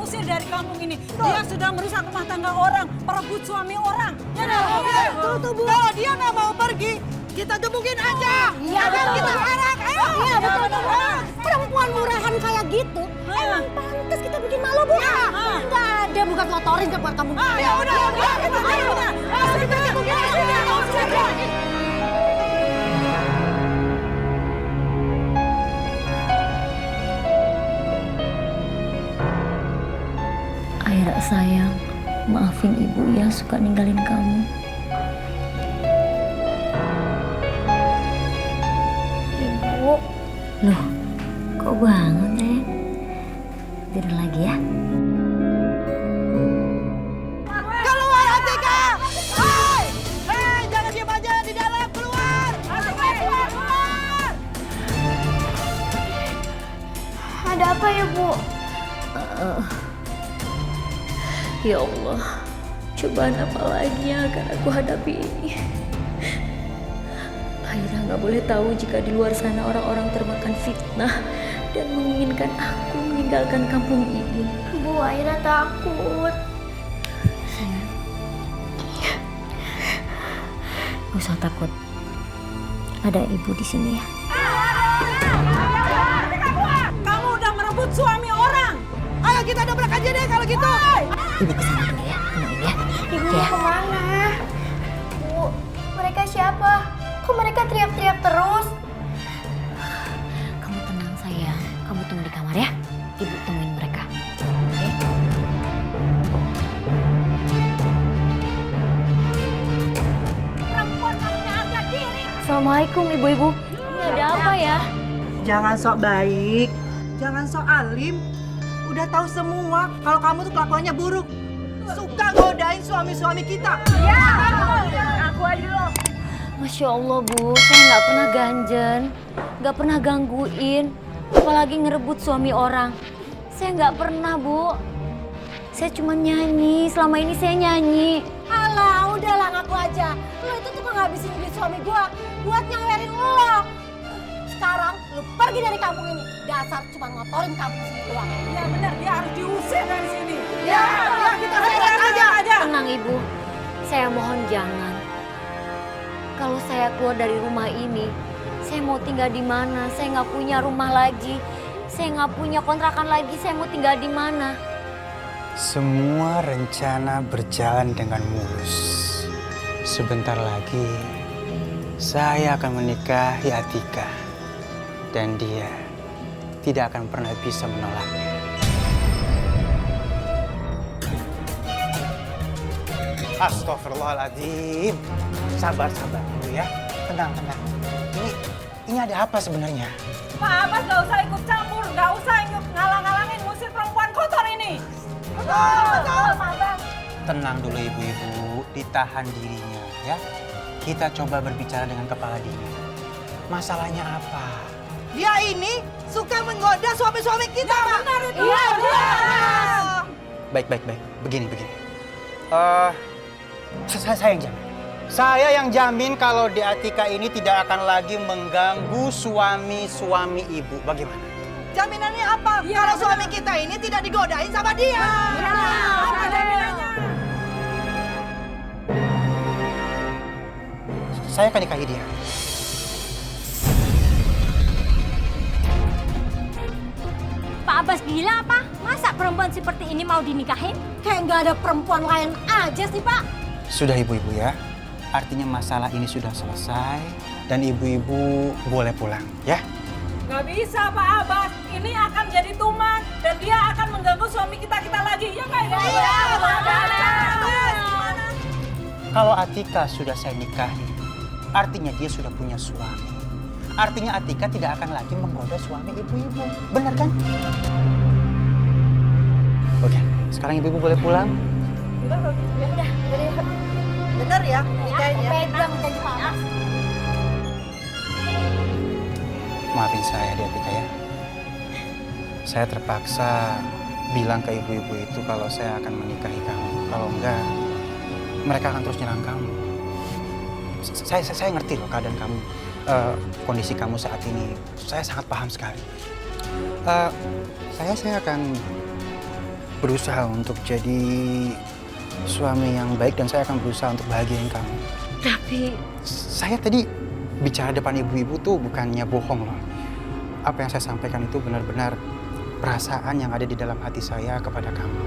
diusir dari kampung ini. Dia sudah merusak rumah tangga orang, perebut suami orang. Ya, Tuh, Bu. Kalau dia nggak mau pergi, kita gebukin aja. Iya, betul. Kita arak, ayo. Iya betul. Perempuan murahan kayak gitu, emang pantas kita bikin malu, Bu. Nggak ada bukan lotorin ke buat kamu. Ya udah. Kita gebukin aja. Aira sayang, maafin ibu ya suka ninggalin kamu. Ibu. Loh, kok bangun sayang? Tidur lagi ya? Keluar Atika! Hei! Hei, jangan diam aja di dalam, keluar! Keluar! Ada apa ya, Bu? Ya Allah, cobaan apa lagi yang akan aku hadapi ini? Aira nggak boleh tahu jika di luar sana orang-orang termakan fitnah dan menginginkan aku meninggalkan kampung ini. Bu, Aira takut. Sayang, gak usah takut. Ada ibu di sini ya. Kamu udah merebut suami orang. Ayo kita dobrak aja deh kalau gitu. Ibu kesana dulu ya, tenangin ya. Ibu Ya. mau kemana? Bu, mereka siapa? Kok mereka teriak-teriak terus? Kamu tenang sayang, kamu tunggu di kamar ya. Ibu temuin mereka. Oke? Perempuan kamunya harga diri. Assalamualaikum ibu-ibu. Ini ada apa ya? Jangan sok baik, jangan sok alim. Udah tahu semua kalau kamu tuh kelakuannya buruk. Suka godain suami-suami kita. Aku aja loh. Masya Allah bu, saya nggak pernah ganjen, nggak pernah gangguin, apalagi ngerebut suami orang. Saya nggak pernah bu. Saya cuma nyanyi, selama ini saya nyanyi. Alah, udahlah ngaku aja. Lo itu tuh ngabisin duit suami gua buat nyawerin lo. Sekarang lo pergi dari kampung ini. Dasar cuma ngotorin kampung sini doang. Ya benar, dia harus diusir dari sini. Ya, kita seret aja. Tenang ibu, saya mohon jangan. Kalau saya keluar dari rumah ini, saya mau tinggal di mana? Saya nggak punya rumah lagi. Saya nggak punya kontrakan lagi. Saya mau tinggal di mana? Semua rencana berjalan dengan mulus. Sebentar lagi, saya akan menikahi Atika. Dan dia tidak akan pernah bisa menolaknya. Astagfirullahaladzim. Sabar dulu ya. Tenang. Ini ada apa sebenarnya? Pak Abbas gak usah ikut campur, gak usah ikut ngalang-ngalangin musir perempuan kotor ini. Betul, Pak Abbas. Tenang dulu ibu-ibu, ditahan dirinya ya. Kita coba berbicara dengan kepala dingin. Masalahnya apa? Dia ini suka menggoda suami-suami kita, Pak. Benar itu. Baik. Begini. Saya yang jamin. Saya yang jamin kalau di Atika ini tidak akan lagi mengganggu suami-suami ibu. Bagaimana? Jaminannya apa? Iya, Kalau benar. suami kita ini tidak digodain sama dia. Apa jaminannya? Saya akan nikahi dia. Pak Abbas gila apa? Masa perempuan seperti ini mau dinikahin? Kayak nggak ada perempuan lain aja sih, Pak. Sudah ibu-ibu ya. Artinya masalah ini sudah selesai dan ibu-ibu boleh pulang ya. Gak bisa Pak Abbas, ini akan jadi tuman dan dia akan mengganggu suami kita lagi. Ya nggak ya? Iya, Pak Kalau Atika sudah saya nikahi, artinya dia sudah punya suami. Artinya Atika tidak akan lagi menggoda suami ibu-ibu. Benar kan? Oke, sekarang ibu-ibu boleh pulang. Bener ya, nikahin ya. Pegang janji Pak Abbas. Maafin saya di Atika ya. Saya terpaksa bilang ke ibu-ibu itu kalau saya akan menikahi kamu. Kalau enggak, mereka akan terus nyerang kamu. Saya ngerti loh keadaan kamu, kondisi kamu saat ini. Saya sangat paham sekali. Saya akan berusaha untuk jadi suami yang baik dan saya akan berusaha untuk bahagiain kamu. Tapi Saya tadi bicara depan ibu-ibu tuh bukannya bohong loh. Apa yang saya sampaikan itu benar-benar perasaan yang ada di dalam hati saya kepada kamu.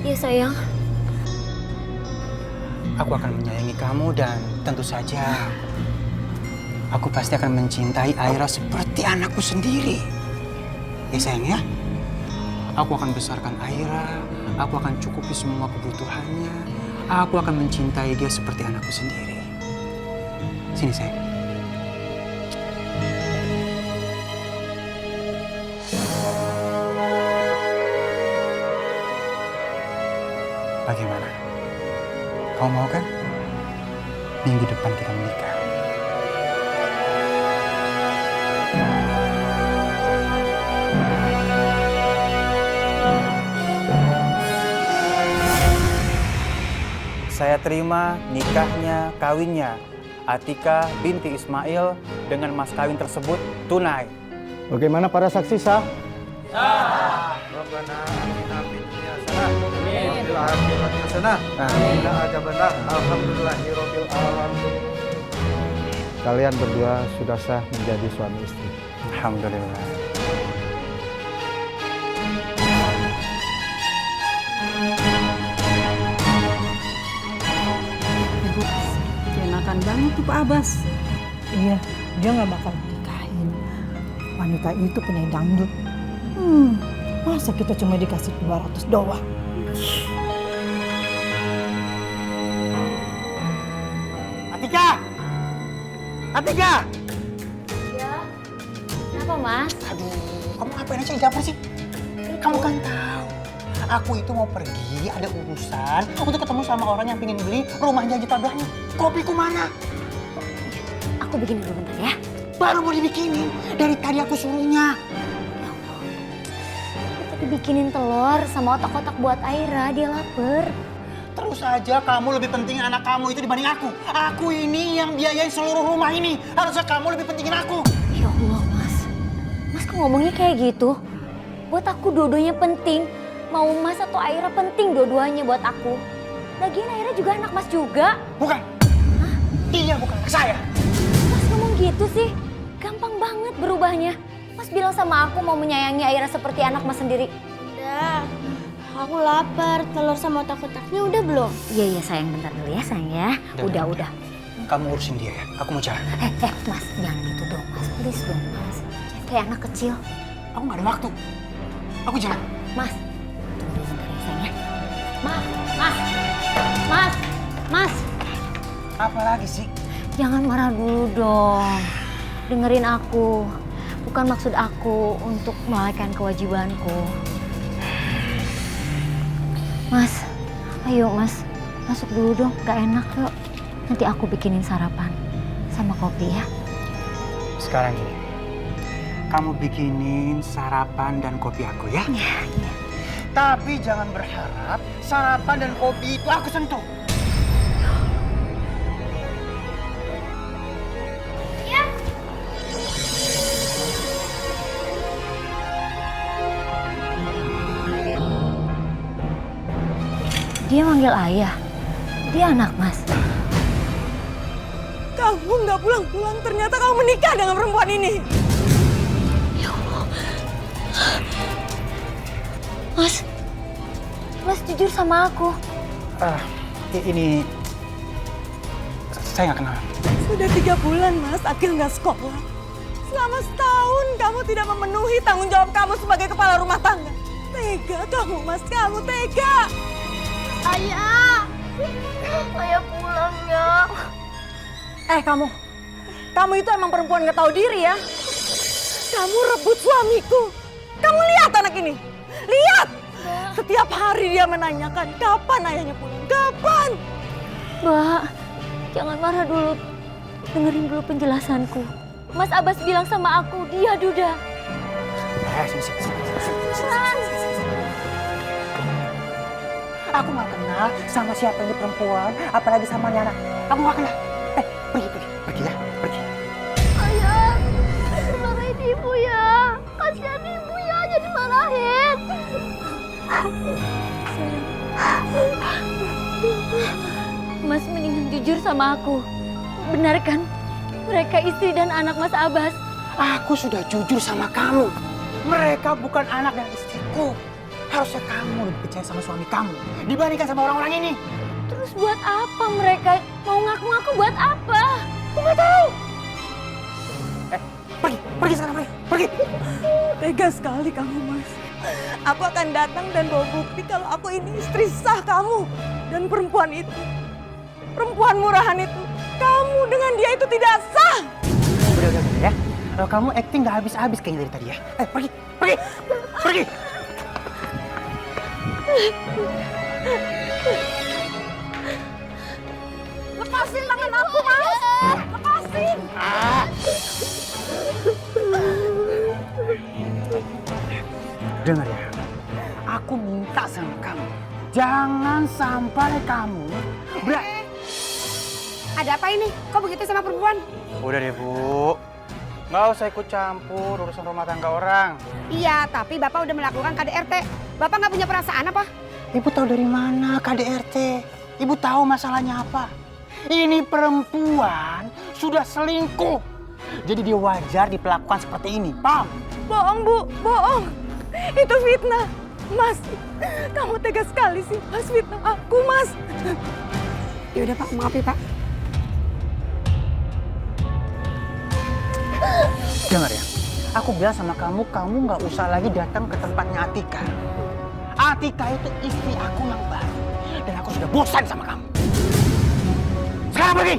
ya sayang, Aku akan menyayangi kamu dan tentu saja aku pasti akan mencintai Aira seperti anakku sendiri. Ya sayang ya. Aku akan besarkan Aira, aku akan cukupi semua kebutuhannya. Aku akan mencintai dia seperti anakku sendiri. Sini sayang. Bagaimana? Kau mau kan? Minggu depan kita menikah. Saya terima nikahnya, kawinnya Atika binti Ismail dengan mas kawin tersebut tunai. Bagaimana para saksi sah? Rabbana atina fid dunya hasanah wa fil akhirati hasanah wa qina adzabannar. Alhamdulillahirabbil alamin. Kalian berdua sudah sah menjadi suami istri. Alhamdulillah. Enakan banget tuh Pak Abbas. Iya, dia nggak bakal nikahin. Wanita itu penyanyi dangdut. Masa kita cuma dikasih 200 doang? Atika! Atika! ya. Kenapa Mas? Aduh, kamu ngapain aja di dapur sih? Kamu kan tahu, aku itu mau pergi, ada urusan untuk ketemu sama orang yang pengen beli rumahnya Haji Tabahnya. Kopiku mana? Aku bikin dulu bentar ya. Baru mau dibikinin, dari tadi aku suruhnya. Tadi bikinin telur sama otak-otak buat Aira, dia lapar. Terus aja kamu lebih pentingin anak kamu itu dibanding aku. Aku ini yang biayain seluruh rumah ini. Harusnya kamu lebih pentingin aku. Ya Allah Mas, Mas kok ngomongnya kayak gitu? Buat aku dua-duanya penting. Mau Mas atau Aira penting dua-duanya buat aku. Lagian Aira juga anak Mas juga. Bukan. Hah? Dia bukan anak saya. Mas ngomong gitu sih, gampang banget berubahnya. Mas bilang sama aku mau menyayangi Aira seperti anak Mas sendiri. Udah, aku lapar. Telur sama otak-otaknya udah belum? Iya sayang, bentar dulu ya sayang ya. Udah. Kamu urusin dia ya, aku mau jalan. Mas jangan gitu dong Mas, please dong Mas. Kayak anak kecil. Aku gak ada waktu. Aku jalan. Mas, tunggu bentar ya sayang ya. Mas. Apa lagi sih? Jangan marah dulu dong. Dengerin aku. Bukan maksud aku untuk melalaikan kewajibanku. Mas, ayo Mas. Masuk dulu dong, gak enak yuk. Nanti aku bikinin sarapan sama kopi ya. Sekarang ini, kamu bikinin sarapan dan kopi aku ya. Iya. Tapi jangan berharap sarapan dan kopi itu aku sentuh. Dia manggil ayah. Dia anak Mas. Kamu nggak pulang-pulang, ternyata kamu menikah dengan perempuan ini. Mas jujur sama aku. Ini saya nggak kenal. Sudah 3 bulan, Mas, Akil nggak sekolah. Selama setahun kamu tidak memenuhi tanggung jawab kamu sebagai kepala rumah tangga. Tega kamu, Mas, kamu tega. Ayah pulang ya. Kamu itu emang perempuan nggak tahu diri ya. Kamu rebut suamiku. Kamu lihat anak ini, lihat. Setiap hari dia menanyakan kapan ayahnya pulang, kapan. Mbak, jangan marah dulu. Dengerin dulu penjelasanku. Mas Abbas bilang sama aku, dia duda. Sini. Aku nggak kenal sama siapa ini perempuan, apalagi sama anak. Aku nggak kenal. Pergi ya, pergi. Ayah, sama aku. Benar kan? Mereka istri dan anak Mas Abbas. Aku sudah jujur sama kamu. Mereka bukan anak dan istriku. Harusnya kamu lebih percaya sama suami kamu dibandingkan sama orang-orang ini. Terus buat apa mereka mau ngaku-ngaku buat apa? Aku nggak tahu. Pergi sekarang, pergi. Tega sekali kamu, Mas. Aku akan datang dan bawa bukti kalau aku ini istri sah kamu. Dan perempuan itu, perempuan murahan itu, kamu dengan dia itu tidak sah. Udah ya. Kalau kamu acting nggak habis-habis kayaknya dari tadi ya. Pergi. Lepasin tangan aku, Mas. Lepasin. Dengar ya, aku minta sama kamu, jangan sampai kamu Ada apa ini? Kok begitu sama perempuan? Udah deh Bu, nggak usah ikut campur urusan rumah tangga orang. Iya, tapi Bapak udah melakukan KDRT. Bapak nggak punya perasaan apa? Ibu tahu dari mana KDRT? Ibu tahu masalahnya apa? Ini perempuan sudah selingkuh. Jadi dia wajar diperlakukan seperti ini, paham? Bohong, Bu. Bohong. Itu fitnah. Mas, kamu tega sekali sih. Mas fitnah aku, Mas. Ya udah Pak, maaf ya Pak. Dengar ya, aku bilang sama kamu, kamu nggak usah lagi datang ke tempatnya Atika. Atika itu istri aku yang baru. Dan aku sudah bosan sama kamu. Sekarang pergi!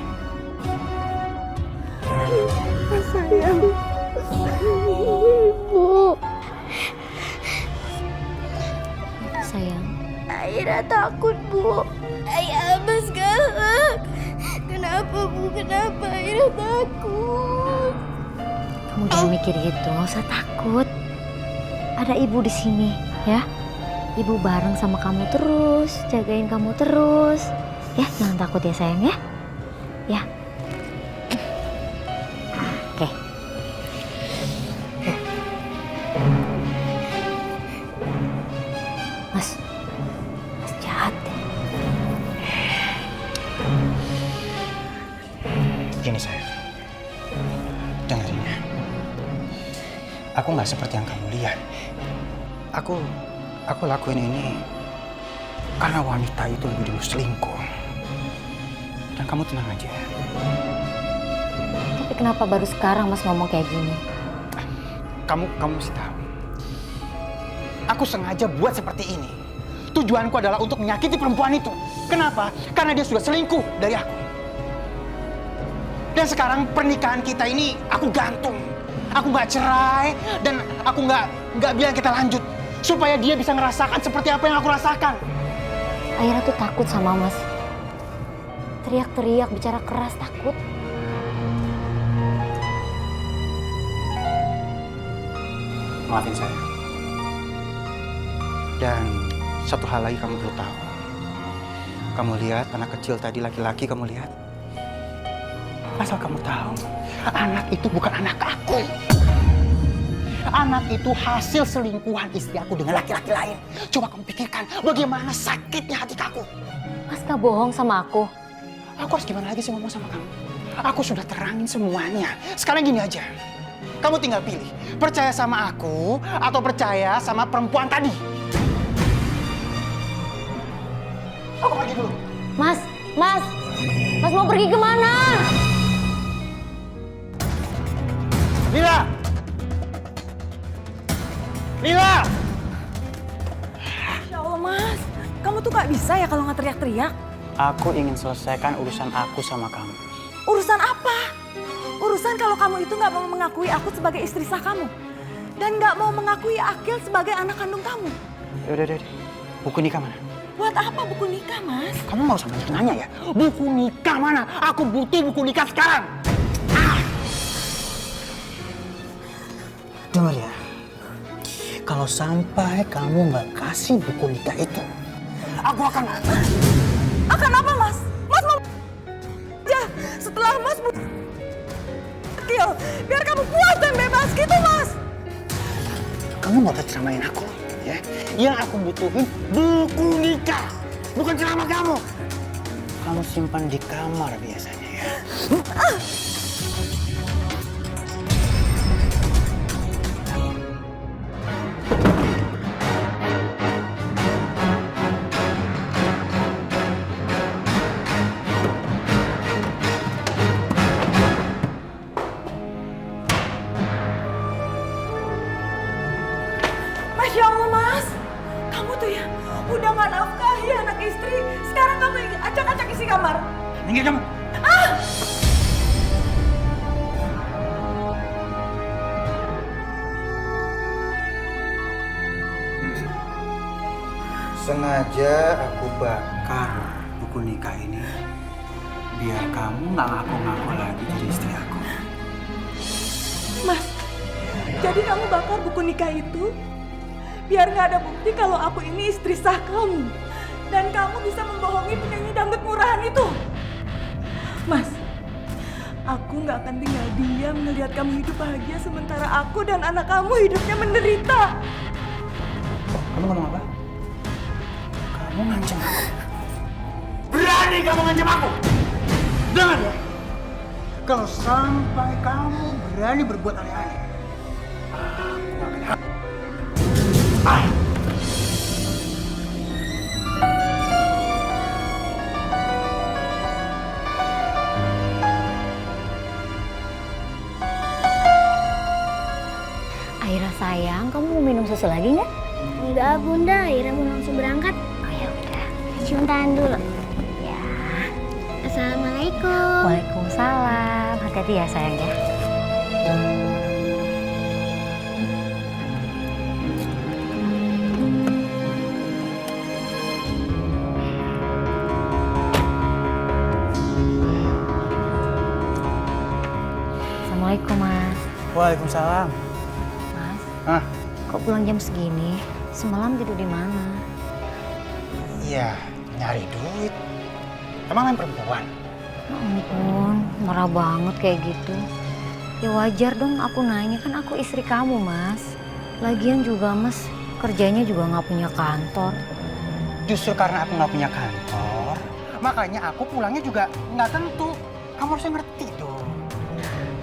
Sayang. Bu. Sayang. Aira takut, Bu. Ayah Abbas galak. Kenapa, Bu? Kenapa Aira takut? Kamu jangan mikir gitu, nggak usah takut. Ada ibu di sini, ya. Ibu bareng sama kamu terus, jagain kamu terus. Ya, jangan takut ya sayang ya. Ya. Oke. Mas jahat deh. Gini sayang, dengerin ya. Aku nggak seperti yang kamu lihat. Aku lakuin ini karena wanita itu lebih dulu selingkuh. Dan kamu tenang aja. Tapi kenapa baru sekarang Mas ngomong kayak gini? Kamu mesti tahu. Aku sengaja buat seperti ini. Tujuanku adalah untuk menyakiti perempuan itu. Kenapa? Karena dia sudah selingkuh dari aku. Dan sekarang pernikahan kita ini aku gantung. Aku nggak cerai dan aku nggak bilang kita lanjut supaya dia bisa ngerasakan seperti apa yang aku rasakan. Aira tuh takut sama Mas. Teriak-teriak, bicara keras, takut. Maafin saya. Dan satu hal lagi kamu perlu tahu. Kamu lihat anak kecil tadi, laki-laki, kamu lihat. Asal kamu tahu, anak itu bukan anak aku. Anak itu hasil selingkuhan istri aku dengan laki-laki lain. Coba kamu pikirkan bagaimana sakitnya hati aku. Mas gak bohong sama aku. Aku harus gimana lagi sih ngomong sama kamu? Aku sudah terangin semuanya. Sekarang gini aja. Kamu tinggal pilih. Percaya sama aku atau percaya sama perempuan tadi. Aku pergi dulu. Mas mau pergi kemana? Lila! Lila! Ya Allah, Mas. Kamu tuh gak bisa ya kalau nggak teriak-teriak. Aku ingin selesaikan urusan aku sama kamu. Urusan apa? Urusan kalau kamu itu nggak mau mengakui aku sebagai istri sah kamu. Dan nggak mau mengakui Akil sebagai anak kandung kamu. Udah. Buku nikah mana? Buat apa buku nikah, Mas? Kamu mau sama nanya ya? Buku nikah mana? Aku butuh buku nikah sekarang. Dengar ya. Kalau sampai kamu nggak kasih buku nikah itu, aku akan... Akan apa, Mas? Mas mau aja setelah Mas Akil, biar kamu puas dan bebas gitu, Mas. Kamu nggak usah ceramain aku, ya? Yang aku butuhin buku nikah, bukan ceramah kamu. kamu simpan di kamar biasanya ya. Masya Allah, Mas. Kamu tuh ya udah nggak nafkahi anak istri. Sekarang kamu acak-acak isi kamar. Minggir kamu. Sengaja aku bakar buku nikah ini biar kamu nggak ngaku-ngaku lagi jadi istri aku. Mas, jadi kamu bakar buku nikah itu biar nggak ada bukti kalau aku ini istri sah kamu. Dan kamu bisa membohongi penyanyi dangdut murahan itu. Mas, aku nggak akan tinggal diam melihat kamu hidup bahagia sementara aku dan anak kamu hidupnya menderita. Kamu ngomong apa? Kamu ngancam aku. Berani kamu ngancam aku? Dengar ya. Kalau sampai kamu berani berbuat aneh-aneh, aku akan Aira sayang, kamu mau minum susu lagi nggak? Enggak bunda, Ira mau langsung berangkat. Oh ya udah. Cium tangan dulu. Ya. Assalamualaikum. Waalaikumsalam. Hati-hati ya sayang ya. Assalamualaikum Mas. Waalaikumsalam. Mas, Hah? kok pulang jam segini? Semalam tidur di mana? Iya, nyari duit. Emang lain perempuan? Ya ampun, marah banget kayak gitu. Ya wajar dong aku nanya, kan aku istri kamu Mas. Lagian juga Mas, kerjanya juga nggak punya kantor. Justru karena aku nggak punya kantor, makanya aku pulangnya juga nggak tentu. Kamu harusnya ngerti dong.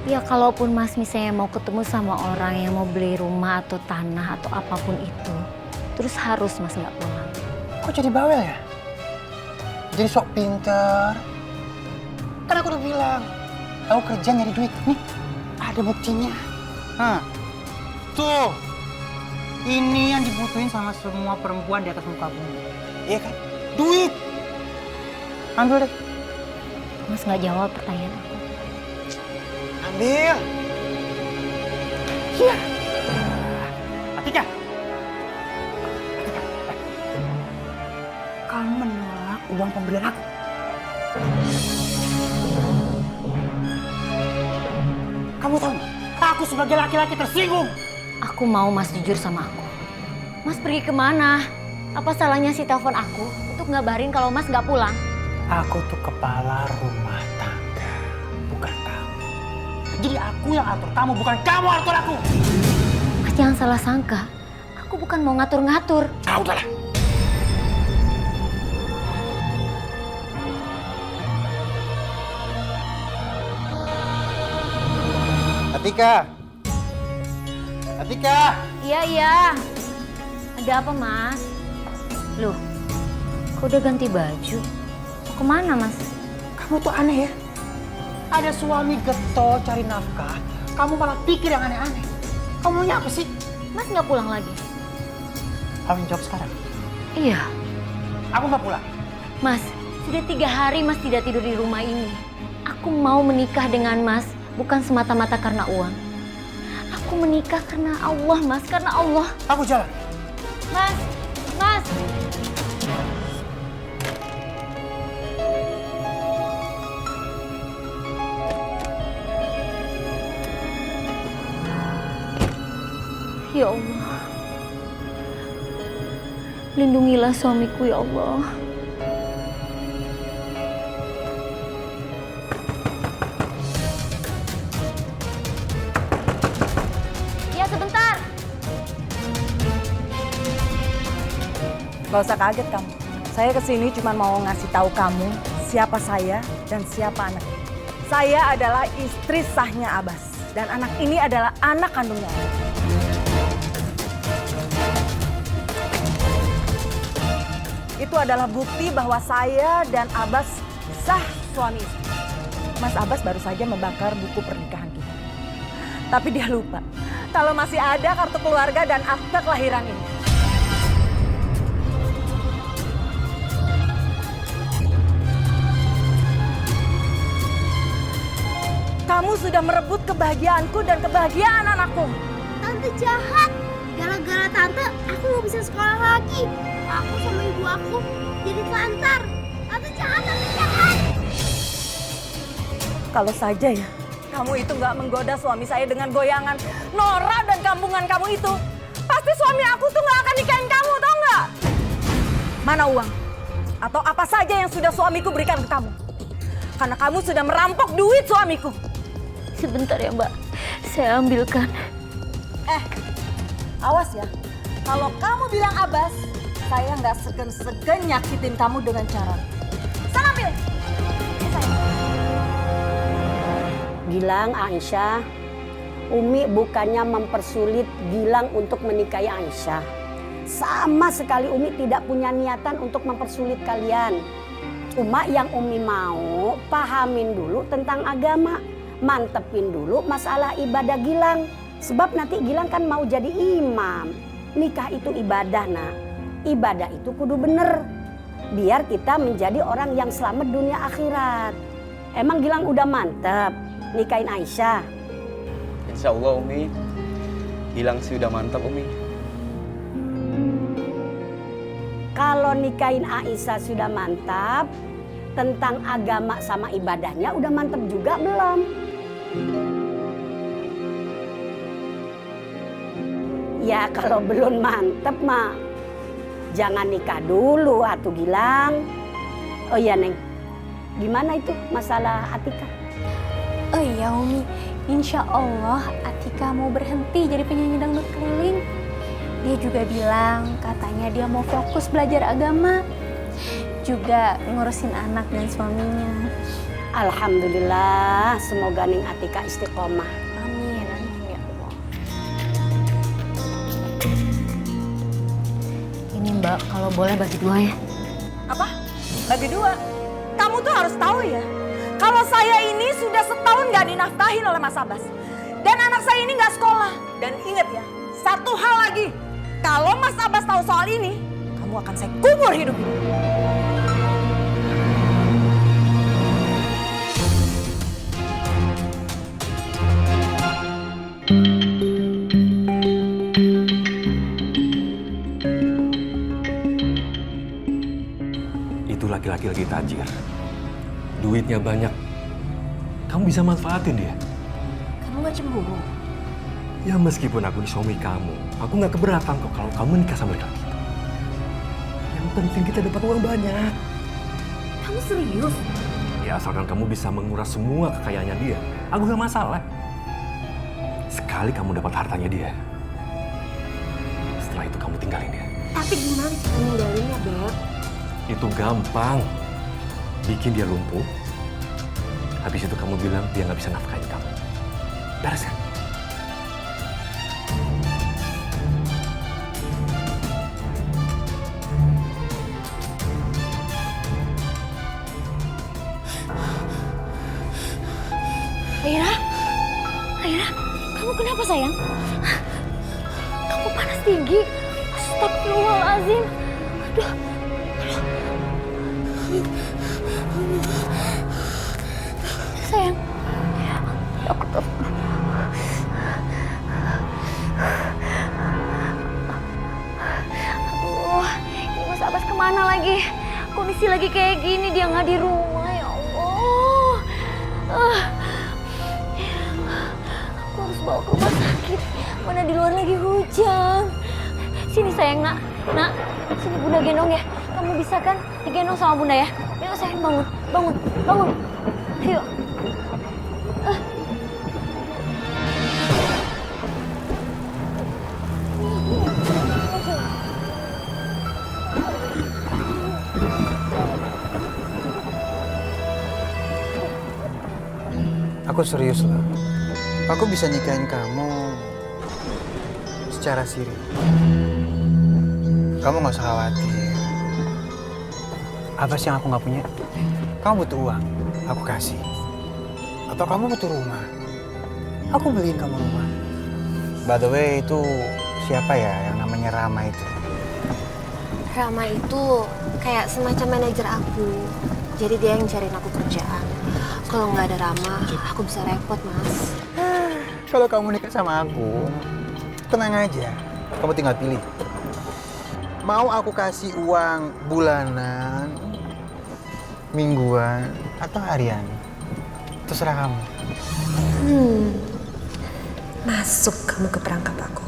Ya kalaupun Mas misalnya mau ketemu sama orang yang mau beli rumah atau tanah atau apapun itu, terus harus Mas nggak pulang. Kok jadi bawel ya? Jadi sok pinter. Kan aku udah bilang, aku kerja nyari duit. Nih, ada buktinya. Hah, tuh. Ini yang dibutuhin sama semua perempuan di atas muka bumi. Iya kan? Duit. Ambil deh. Mas nggak jawab pertanyaan aku. Ambil. Iya. Atika. Kamu menolak uang pemberian aku. Kamu tahu nggak? Aku sebagai laki-laki tersinggung. Aku mau Mas jujur sama aku. Mas pergi kemana? Apa salahnya sih telepon aku untuk ngabarin kalau Mas nggak pulang? Aku tuh kepala rumah tangga, bukan kamu. Jadi aku yang atur kamu, bukan kamu atur aku. Mas jangan salah sangka. Aku bukan mau ngatur-ngatur. Ah, udahlah. Atika. Atika. Iya. Ada apa Mas? Loh, kok udah ganti baju? Mau kemana Mas? Kamu tuh aneh ya. Ada suami getol cari nafkah, kamu malah pikir yang aneh-aneh. Kamu maunya apa sih? Mas nggak pulang lagi? Kamu jawab sekarang. Iya. Aku nggak pulang. Mas, sudah 3 hari Mas tidak tidur di rumah ini. Aku mau menikah dengan Mas, bukan semata-mata karena uang. Aku menikah karena Allah, Mas, karena Allah. Aku jalan. Mas. Ya Allah. Lindungilah suamiku ya Allah. Ya sebentar. Gak usah kaget kamu. Saya kesini cuma mau ngasih tahu kamu, siapa saya dan siapa anak ini. Saya adalah istri sahnya Abbas. Dan anak ini adalah anak kandungnya. Itu adalah bukti bahwa saya dan Abbas sah suami istri. Mas Abbas baru saja membakar buku pernikahan kita. Tapi dia lupa kalau masih ada kartu keluarga dan akta kelahiran ini. Kamu sudah merebut kebahagiaanku dan kebahagiaan anakku. Tante jahat. Gara-gara tante, aku gak bisa sekolah lagi. Aku sama ibu aku jadi telantar. Tante jahat, tante jahat. Kalau saja ya, kamu itu nggak menggoda suami saya dengan goyangan Nora dan kampungan kamu itu. Pasti suami aku tuh nggak akan nikahin kamu, tau nggak? Mana uang? Atau apa saja yang sudah suamiku berikan ke kamu? Karena kamu sudah merampok duit suamiku. Sebentar ya Mbak, saya ambilkan. Awas ya, kalau kamu bilang Abbas, saya nggak segan-segan nyakitin kamu dengan cara. Sana ambil. Ini saya. Gilang, Aisyah, Umi bukannya mempersulit Gilang untuk menikahi Aisyah. Sama sekali Umi tidak punya niatan untuk mempersulit kalian. Cuma yang Umi mau, pahamin dulu tentang agama. Mantepin dulu masalah ibadah Gilang. Sebab nanti Gilang kan mau jadi imam. Nikah itu ibadah, nak. Ibadah itu kudu bener. Biar kita menjadi orang yang selamat dunia akhirat. Emang Gilang udah mantep nikahin Aisyah? Insya Allah Umi. Gilang sih udah mantap Umi. Kalau nikahin Aisyah sudah mantap, tentang agama sama ibadahnya udah mantep juga belum? Ya kalau belum mantep mah jangan nikah dulu atuh Gilang. Oh iya Neng, gimana itu masalah Atika? Oh iya Umi, insya Allah Atika mau berhenti jadi penyanyi dangdut keliling. Dia juga bilang katanya dia mau fokus belajar agama. Juga ngurusin anak dan suaminya. Alhamdulillah, semoga Neng Atika istiqomah. Amin, amin ya Allah. Ini Mbak, kalau boleh bagi dua ya. Apa? Bagi dua? Kamu tuh harus tahu ya, kalau saya ini sudah setahun gak dinafkahin oleh Mas Abbas. Dan anak saya ini gak sekolah. Dan ingat ya, satu hal lagi. Kalau Mas Abbas tahu soal ini, kamu akan saya kubur hidup-hidup. Itu laki-laki lagi tajir. Duitnya banyak. Kamu bisa manfaatin dia. Kamu gak cemburu? Ya meskipun aku suami kamu, aku gak keberatan kok kalau kamu nikah sama laki-laki itu. Yang penting kita dapat uang banyak. Kamu serius? Ya asalkan kamu bisa menguras semua kekayaannya dia. Aku gak masalah. Sekali kamu dapat hartanya dia, setelah itu kamu tinggalin dia. Tapi gimana cara ninggalinnya, Beb? Itu gampang. Bikin dia lumpuh. Habis itu kamu bilang dia nggak bisa nafkahin kamu. Beres kan? Aira? Aira, kamu kenapa sayang? Kamu panas tinggi. Astagfirullahaladzim. Aduh. Sayang. Dokter. Aduh, ini Mas Abbas kemana lagi? Kondisi lagi kayak gini, dia nggak di rumah, ya Allah. Aku harus bawa ke rumah sakit. Mana di luar lagi hujan. Sini sayang, nak. Nak, sini Bunda gendong ya. Kamu bisa kan digendong sama Bunda ya? Yuk sayang, bangun, bangun, bangun. Ayo. Aku serius loh. Aku bisa nikahin kamu secara siri. Kamu gak usah khawatir. Apa sih yang aku gak punya? Kamu butuh uang, aku kasih. Atau kamu butuh rumah, aku beliin kamu rumah. By the way, itu siapa ya yang namanya Rama itu? Rama itu kayak semacam manajer aku. Jadi dia yang cariin aku kerjaan. Kalau nggak ada Rama, aku bisa repot, Mas. Kalau kamu nikah sama aku, tenang aja. Kamu tinggal pilih. Mau aku kasih uang bulanan, mingguan, atau harian? Terserah kamu. Masuk kamu ke perangkap aku.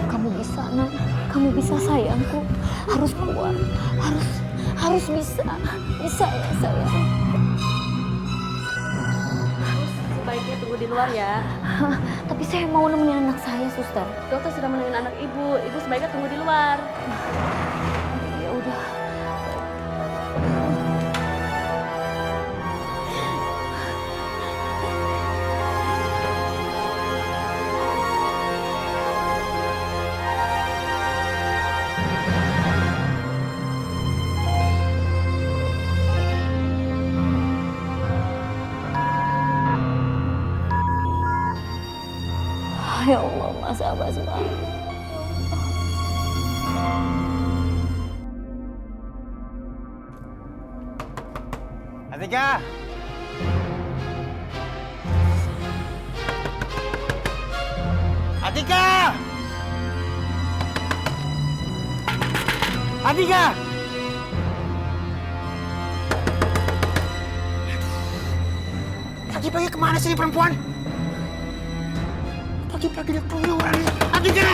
Kamu bisa, Nak. Kamu bisa, sayangku. Harus kuat. Harus bisa. Bisa ya, sayang. Sebaiknya tunggu di luar ya. Tapi saya mau nemenin anak saya, suster. Dokter sudah menemuin anak ibu. Ibu sebaiknya tunggu di luar. Ya udah. Ya Allah, Mas Abbas banget. Atika! Atika! Atika! Pagi-pagi kemana sih ini perempuan? Pagi-pagi dia keluyuran nih. Atika!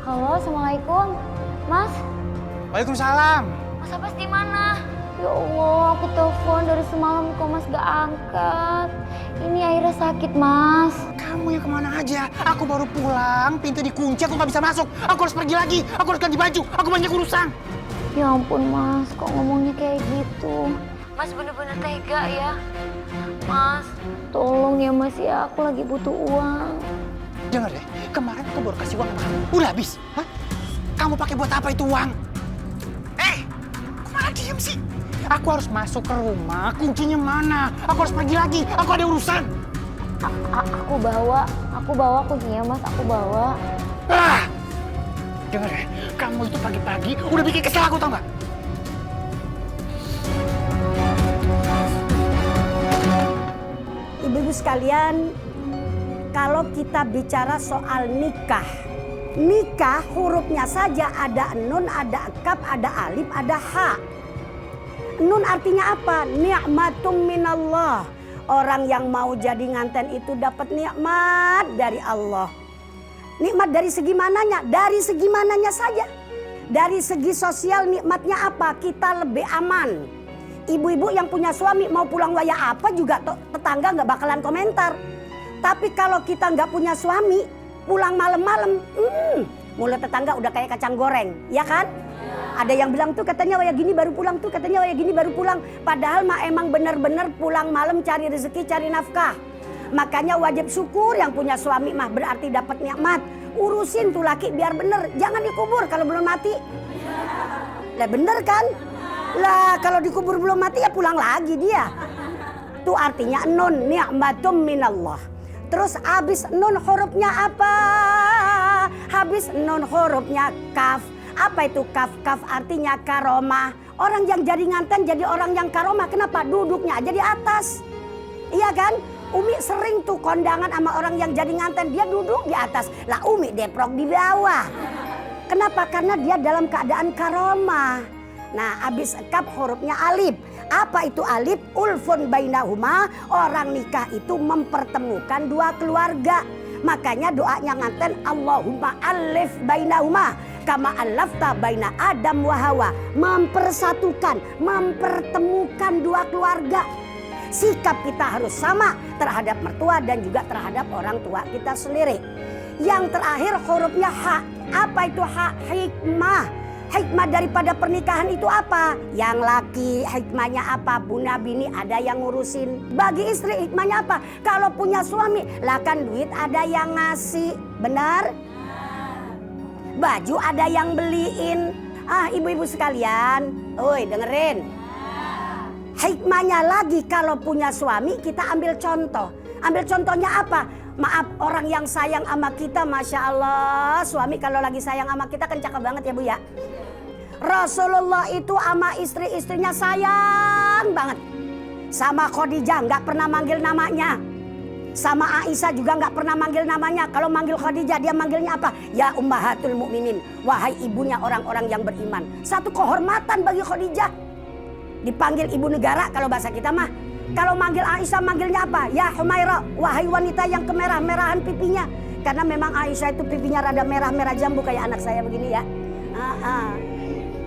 Halo, Assalamualaikum. Mas? Waalaikumsalam. Mas Abbas di mana? Ya Allah, aku telepon dari semalam kok Mas gak angkat. Ini Aira sakit, Mas. Kamu yang kemana aja? Aku baru pulang, pintu dikunci, aku nggak bisa masuk. Aku harus pergi lagi, aku harus ganti baju, aku banyak urusan. Ya ampun, Mas, kok ngomongnya kayak gitu? Mas bener-bener tega ya. Mas, tolong ya Mas ya, aku lagi butuh uang. Dengar deh, kemarin aku baru kasih uang kamu. Udah habis. Hah? Kamu pakai buat apa itu uang? Kok malah diem sih? Aku harus masuk ke rumah, kuncinya mana? Aku harus pergi lagi, aku ada urusan. Aku bawa kuncinya, Mas, aku bawa. Dengar deh, kamu itu pagi-pagi udah bikin kesel aku, tau nggak? Ibu-ibu sekalian, kalau kita bicara soal nikah, nikah hurufnya saja ada nun, ada kaf, ada alif, ada ha. Nun artinya apa? Ni'matum minallah. Orang yang mau jadi nganten itu dapat nikmat dari Allah. Nikmat dari segi mananya? Dari segi mananya saja. Dari segi sosial nikmatnya apa? Kita lebih aman. Ibu-ibu yang punya suami mau pulang waya apa juga tetangga nggak bakalan komentar. Tapi kalau kita nggak punya suami, pulang malam-malam, mulut tetangga udah kayak kacang goreng, ya kan? Ada yang bilang tuh katanya waya gini baru pulang tuh, katanya waya gini baru pulang. Padahal mah emang bener-bener pulang malam cari rezeki, cari nafkah. Makanya wajib syukur yang punya suami mah berarti dapat nikmat. Urusin tuh laki biar bener, jangan dikubur kalau belum mati. Lah bener kan? Lah kalau dikubur belum mati ya pulang lagi dia. Itu artinya nun, ni'matum minallah. Terus habis nun hurufnya apa? Habis nun hurufnya kaf. Apa itu kaf? Kaf artinya karomah. Orang yang jadi nganten jadi orang yang karomah. Kenapa? Duduknya aja di atas. Iya kan? Umi sering tuh kondangan sama orang yang jadi nganten. Dia duduk di atas. Lah Umi deprok di bawah. Kenapa? Karena dia dalam keadaan karomah. Nah habis kaf hurufnya alif. Apa itu alif? Ulfun bainahuma. Orang nikah itu mempertemukan dua keluarga. Makanya doanya nganten Allahumma alif bainahuma kama alafta baina Adam wa Hawa. Mempersatukan, mempertemukan dua keluarga. Sikap kita harus sama terhadap mertua dan juga terhadap orang tua kita sendiri. Yang terakhir hurufnya ha. Apa itu ha? Hikmah. Hikmah daripada pernikahan itu apa? Yang laki hikmahnya apa? Buna bini ada yang ngurusin. Bagi istri hikmahnya apa? Kalau punya suami, lah kan duit ada yang ngasih. Benar? Baju ada yang beliin. Ibu-ibu sekalian, oi dengerin. Hikmahnya lagi kalau punya suami kita ambil contoh. Ambil contohnya apa? Maaf, orang yang sayang sama kita, Masya Allah. Suami kalau lagi sayang sama kita kan cakep banget ya Bu ya. Rasulullah itu sama istri-istrinya sayang banget. Sama Khadijah nggak pernah manggil namanya. Sama Aisyah juga nggak pernah manggil namanya. Kalau manggil Khadijah dia manggilnya apa? Ya Ummahatul Mukminin. Wahai ibunya orang-orang yang beriman. Satu kehormatan bagi Khadijah. Dipanggil ibu negara kalau bahasa kita mah. Kalau manggil Aisyah manggilnya apa? Ya Humaira, wahai wanita yang kemerah-merahan pipinya. Karena memang Aisyah itu pipinya rada merah-merah jambu kayak anak saya begini ya.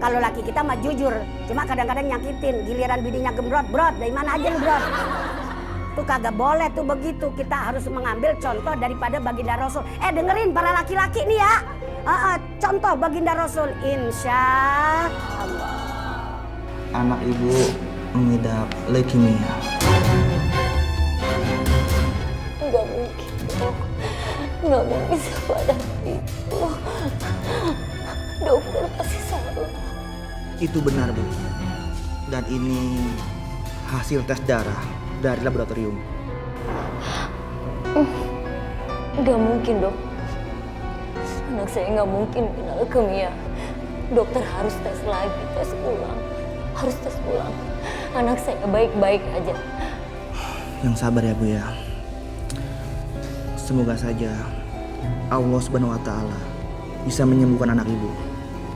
Kalau laki kita mah jujur, cuma kadang-kadang nyakitin. Giliran bininya gembrot, brot, dari mana aja nih brot. Tuh kagak boleh tuh begitu. Kita harus mengambil contoh daripada baginda Rasul. Dengerin para laki-laki nih ya. Contoh baginda Rasul, insya Allah. Anak ibu mengidap leukemia. Nggak mungkin dok, nggak mungkin sepadan itu. Dokter pasti salah. Itu benar Bu. Dan ini hasil tes darah dari laboratorium. Nggak mungkin dok. Anak saya nggak mungkin kena leukemia. Dokter harus tes lagi, tes ulang. Harus tes ulang. Anak saya baik-baik aja. Yang sabar ya Bu ya. Semoga saja Allah Subhanahu wa Ta'ala bisa menyembuhkan anak ibu.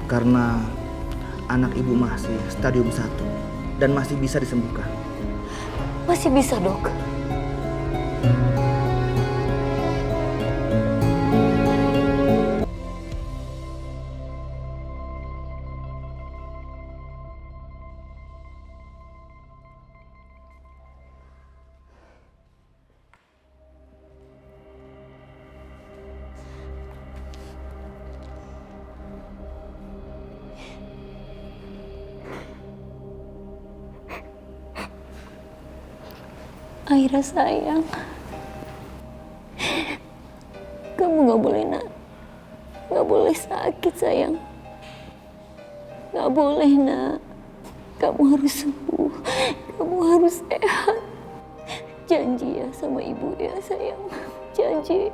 Karena anak ibu masih stadium 1 dan masih bisa disembuhkan. Masih bisa dok. Aira sayang, kamu gak boleh gak boleh sakit sayang, gak boleh nak, kamu harus sembuh, kamu harus sehat, janji ya sama ibu ya sayang, janji.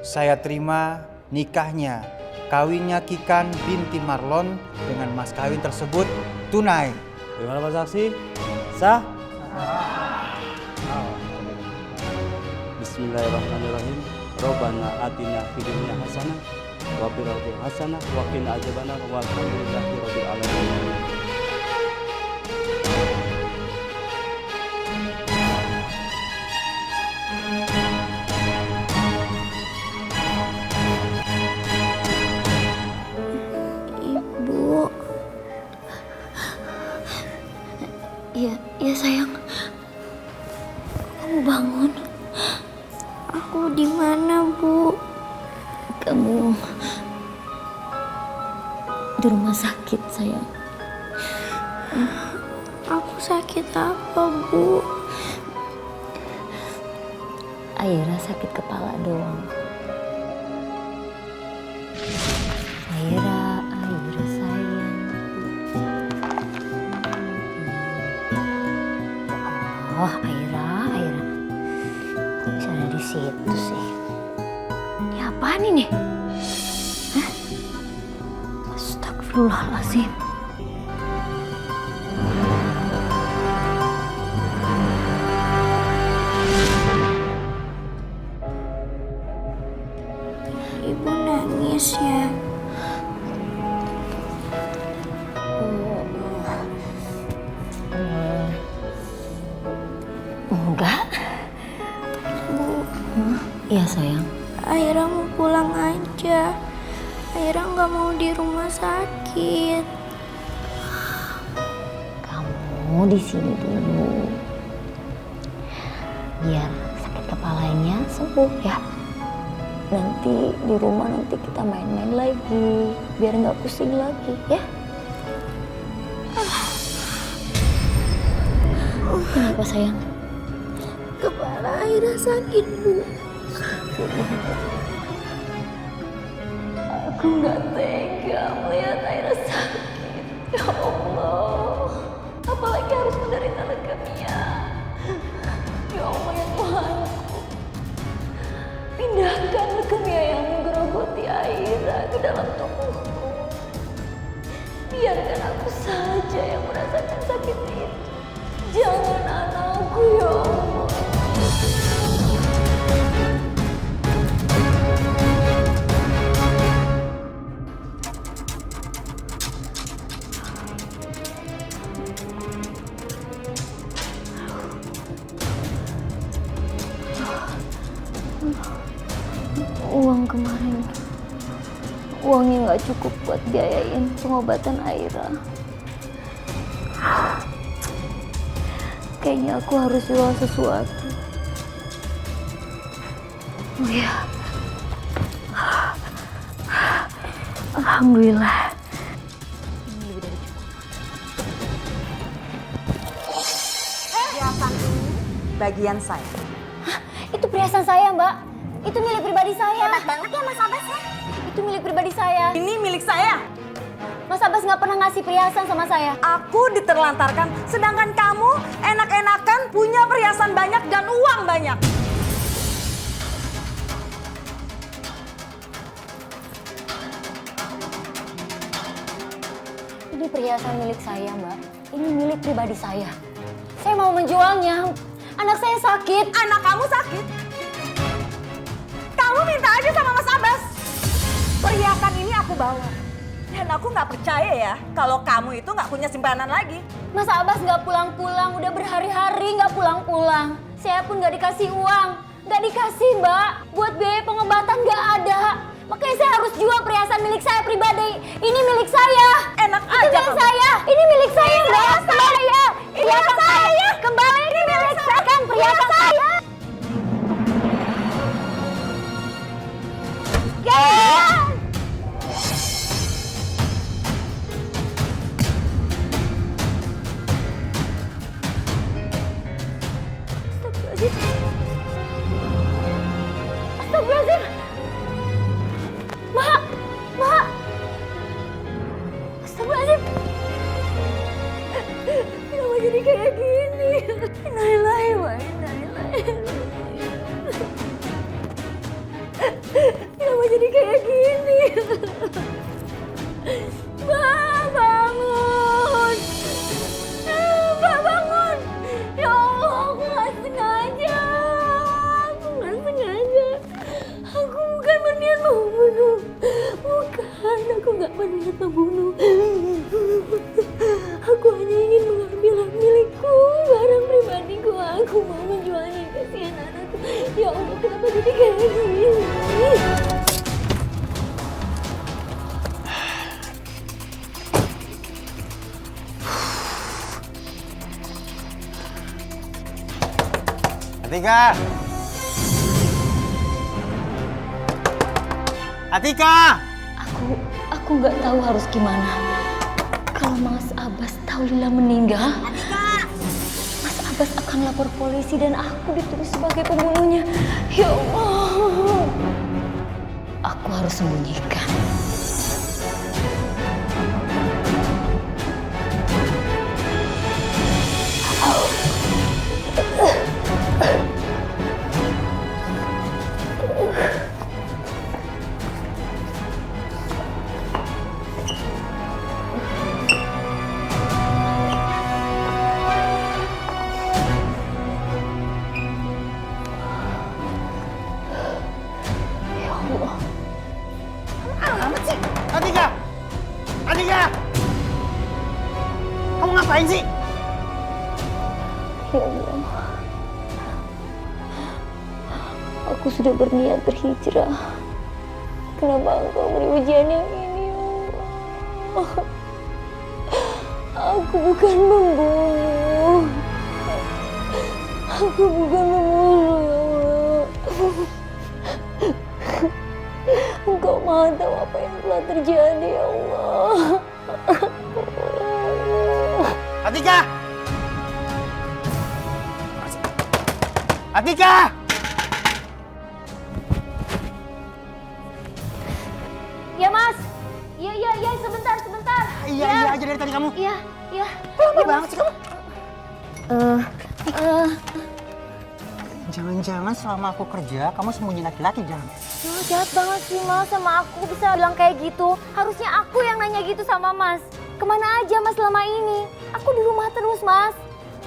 Saya terima nikahnya, kawinnya Kikan binti Marlon dengan mas kawin tersebut tunai. Gimana Pak Saksi? Sah? Bismillahirrahmanirrahim. Rabbana atina fid dunya hasanah wa fil akhirati hasanah wa qina adzabannar walhamdulillahi rabbil alamin. Ya sayang, kamu bangun. Aku di mana Bu? Kamu di rumah sakit sayang. Aku sakit apa Bu? Aira sakit kepala doang. Aira sayang. Oh, Aira. Kok bisa ada di situ sih? Ini apaan ini? Hah? Astagfirullahaladzim. Ibu nangis ya? Iya sayang. Aira mau pulang aja. Aira nggak mau di rumah sakit. Kamu di sini dulu. Biar sakit kepalanya sembuh ya. Nanti di rumah nanti kita main-main lagi. Biar nggak pusing lagi ya. Kenapa sayang? Kepala Aira sakit, Bu. Aku nggak tega melihat Aira sakit. Ya Allah, apalagi harus menderita leukemia. Ya Allah yang Tuhanku, pindahkan leukemia yang menggerogoti Aira ke dalam tubuhku. Biarkan aku saja yang merasakan sakit itu. Jangan anakku ya Allah. Uang kemarin, uangnya nggak cukup buat biayain pengobatan Aira. Kayaknya aku harus jual sesuatu. Oh ya, alhamdulillah. Ini lebih dari cukup. Perhiasan ini bagian saya. Itu perhiasan saya, Mbak. Itu milik pribadi saya. Hebat banget ya Mas Abbas ya. Itu milik pribadi saya. Ini milik saya. Mas Abbas nggak pernah ngasih perhiasan sama saya. Aku diterlantarkan, sedangkan kamu enak-enakan punya perhiasan banyak dan uang banyak. Ini perhiasan milik saya, Mbak. Ini milik pribadi saya. Saya mau menjualnya. Anak saya sakit. Anak kamu sakit? Kamu minta aja sama Mas Abbas. Perhiasan ini aku bawa. Dan aku nggak percaya ya kalau kamu itu nggak punya simpanan lagi. Mas Abbas nggak pulang-pulang, udah berhari-hari nggak pulang-pulang. Saya pun nggak dikasih uang. Nggak dikasih, Mbak. Buat biaya pengobatan nggak ada. Makanya saya harus jual perhiasan milik saya pribadi. Ini milik saya. Enak aja. Itu milik saya. Ini milik saya, Mbak. Saya. Perhiasan saya. Kembali ini milik saya. Kan perhiasan saya. Astagfirullahaladzim. Mak, Mak. Astagfirullahaladzim. Kenapa jadi kayak gini? Innalillahi wa inna ilaihi raji'un. Kenapa jadi kayak gini? Mbak, bangun. Mbak, bangun. Ya Allah, aku nggak sengaja. Aku nggak sengaja. Aku bukan berniat membunuh. Bukan, aku nggak berniat membunuh. Aku hanya ingin mengambil hak milikku, barang pribadiku. Aku mau menjualnya, kasihan anakku. Ya Allah, kenapa jadi kayak gini? Atika! Atika! Aku nggak tahu harus gimana. Kalau Mas Abbas tahu Lila meninggal, Mas Abbas akan lapor polisi dan aku dituduh sebagai pembunuhnya. Ya Allah, aku harus sembunyikan. Kamu ngapain sih? Ya Allah, aku Aku sudah berniat berhijrah. Kenapa Engkau beri ujian yang ini, ya Allah? Aku bukan membunuh. Aku bukan membunuh, ya Allah. Engkau Maha tahu apa yang telah terjadi, ya Allah. Atika! Atika! Ya Mas, iya sebentar. Iya aja dari tadi kamu. Iya. Lama banget sih kamu. Jangan-jangan selama aku kerja, kamu sembunyi laki-laki, jangan. Oh, jahat banget sih Mas sama aku bisa bilang kayak gitu. Harusnya aku yang nanya gitu sama Mas. Kemana aja Mas selama ini? Aku di rumah terus Mas.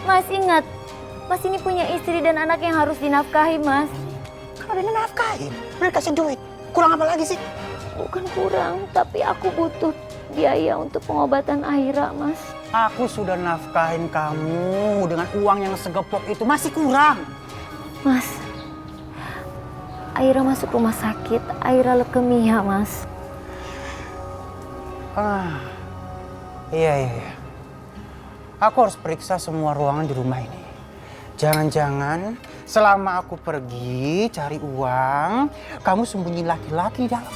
Mas ingat, Mas ini punya istri dan anak yang harus dinafkahi Mas. Kalau dia nafkahin, mereka kasih duit. Kurang apa lagi sih? Bukan kurang, tapi aku butuh biaya untuk pengobatan Aira Mas. Aku sudah nafkahin kamu dengan uang yang segepok itu, masih kurang. Mas, Aira masuk rumah sakit, Aira leukemia, Mas. Iya. Aku harus periksa semua ruangan di rumah ini. Jangan-jangan selama aku pergi cari uang, kamu sembunyi laki-laki di dalam.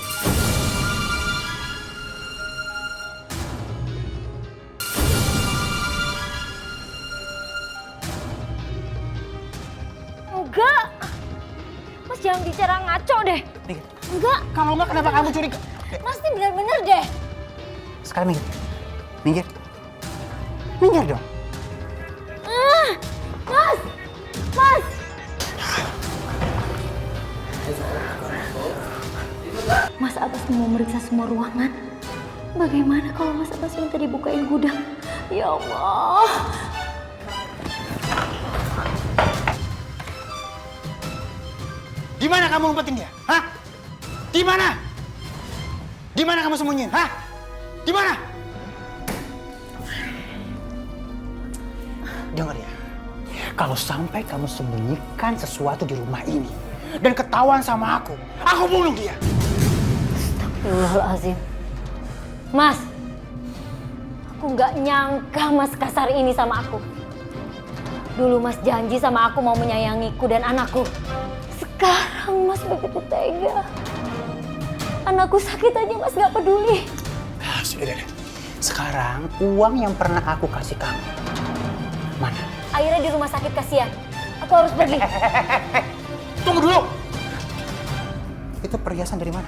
Enggak, Mas jangan bicara ngaco deh. Enggak. Kalau enggak kenapa kamu curiga? Mas ini benar-benar deh. Sekarang minggir. Minggir dong. Mas. Mas Abbas mau memeriksa semua ruangan. Bagaimana kalau Mas Abbas minta dibukain gudang? Ya Allah. Di mana kamu ngumpetin dia? Hah? Di mana? Di mana kamu sembunyiin? Hah? Di mana? Dengar ya. Kalau sampai kamu sembunyikan sesuatu di rumah ini dan ketahuan sama aku bunuh dia. Astagfirullahaladzim. Mas, aku nggak nyangka Mas kasar ini sama aku. Dulu Mas janji sama aku mau menyayangiku dan anakku. Sekarang Mas begitu tega. Anakku sakit aja Mas gak peduli. Sudah. Sekarang uang yang pernah aku kasih kamu mana? Aira di rumah sakit, kasihan. Aku harus pergi. Tunggu dulu. Itu perhiasan dari mana?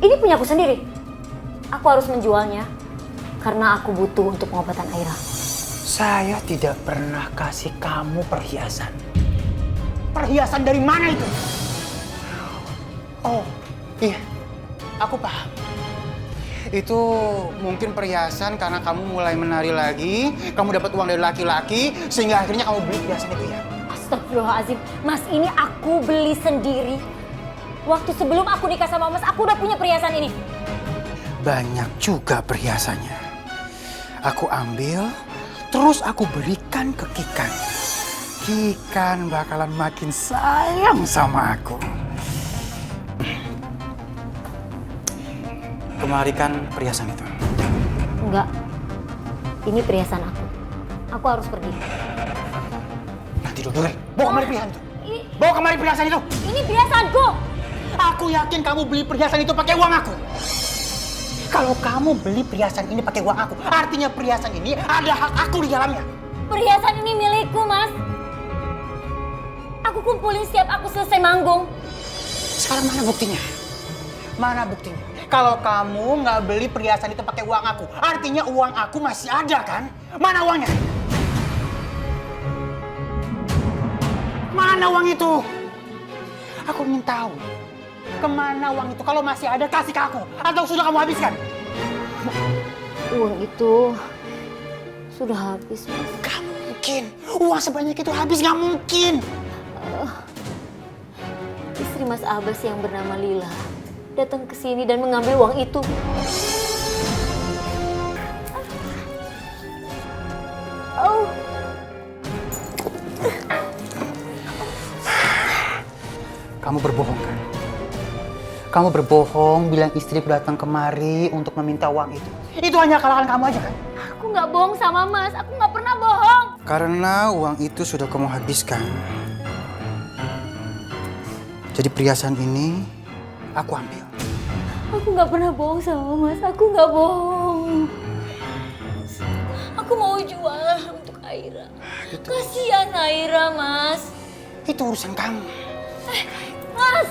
Ini punya aku sendiri. Aku harus menjualnya karena aku butuh untuk pengobatan Aira. Saya tidak pernah kasih kamu perhiasan. Perhiasan dari mana itu? Oh, iya. Aku paham. Itu mungkin perhiasan karena kamu mulai menari lagi, kamu dapat uang dari laki-laki, sehingga akhirnya kamu beli perhiasan itu ya? Astagfirullahaladzim. Mas, ini aku beli sendiri. Waktu sebelum aku nikah sama Mas, aku udah punya perhiasan ini. Banyak juga perhiasannya. Aku ambil, terus aku berikan ke Kikan. Kikan bakalan makin sayang sama aku. Kemarikan perhiasan itu. Enggak. Ini perhiasan aku. Aku harus pergi. Nanti dulu. Bawa kemari perhiasan itu. Bawa kemari perhiasan itu. Ini perhiasanku. Aku yakin kamu beli perhiasan itu pakai uang aku. Kalau kamu beli perhiasan ini pakai uang aku, artinya perhiasan ini ada hak aku di dalamnya. Perhiasan ini milikku, Mas. Aku kumpulin setiap aku selesai manggung. Sekarang mana buktinya? Mana buktinya? Kalau kamu nggak beli perhiasan itu pakai uang aku, artinya uang aku masih ada kan? Mana uangnya? Mana uang itu? Aku ingin tahu. Kemana uang itu? Kalau masih ada, kasih ke aku. Atau sudah kamu habiskan? Uang itu sudah habis, Mas. Gak mungkin. Uang sebanyak itu habis, gak mungkin. Istri Mas Abbas yang bernama Lila datang ke sini dan mengambil uang itu. Kamu berbohong kan? Kamu berbohong bilang istriku datang kemari untuk meminta uang itu. Itu hanya akal-akalan kamu aja kan? Aku nggak bohong sama Mas, aku nggak pernah bohong. Karena uang itu sudah kamu habiskan. Jadi perhiasan ini aku ambil. Aku nggak pernah bohong sama Mas, aku nggak bohong. Aku mau jual untuk Aira. Kasihan Aira, Mas. Itu urusan kamu. Mas!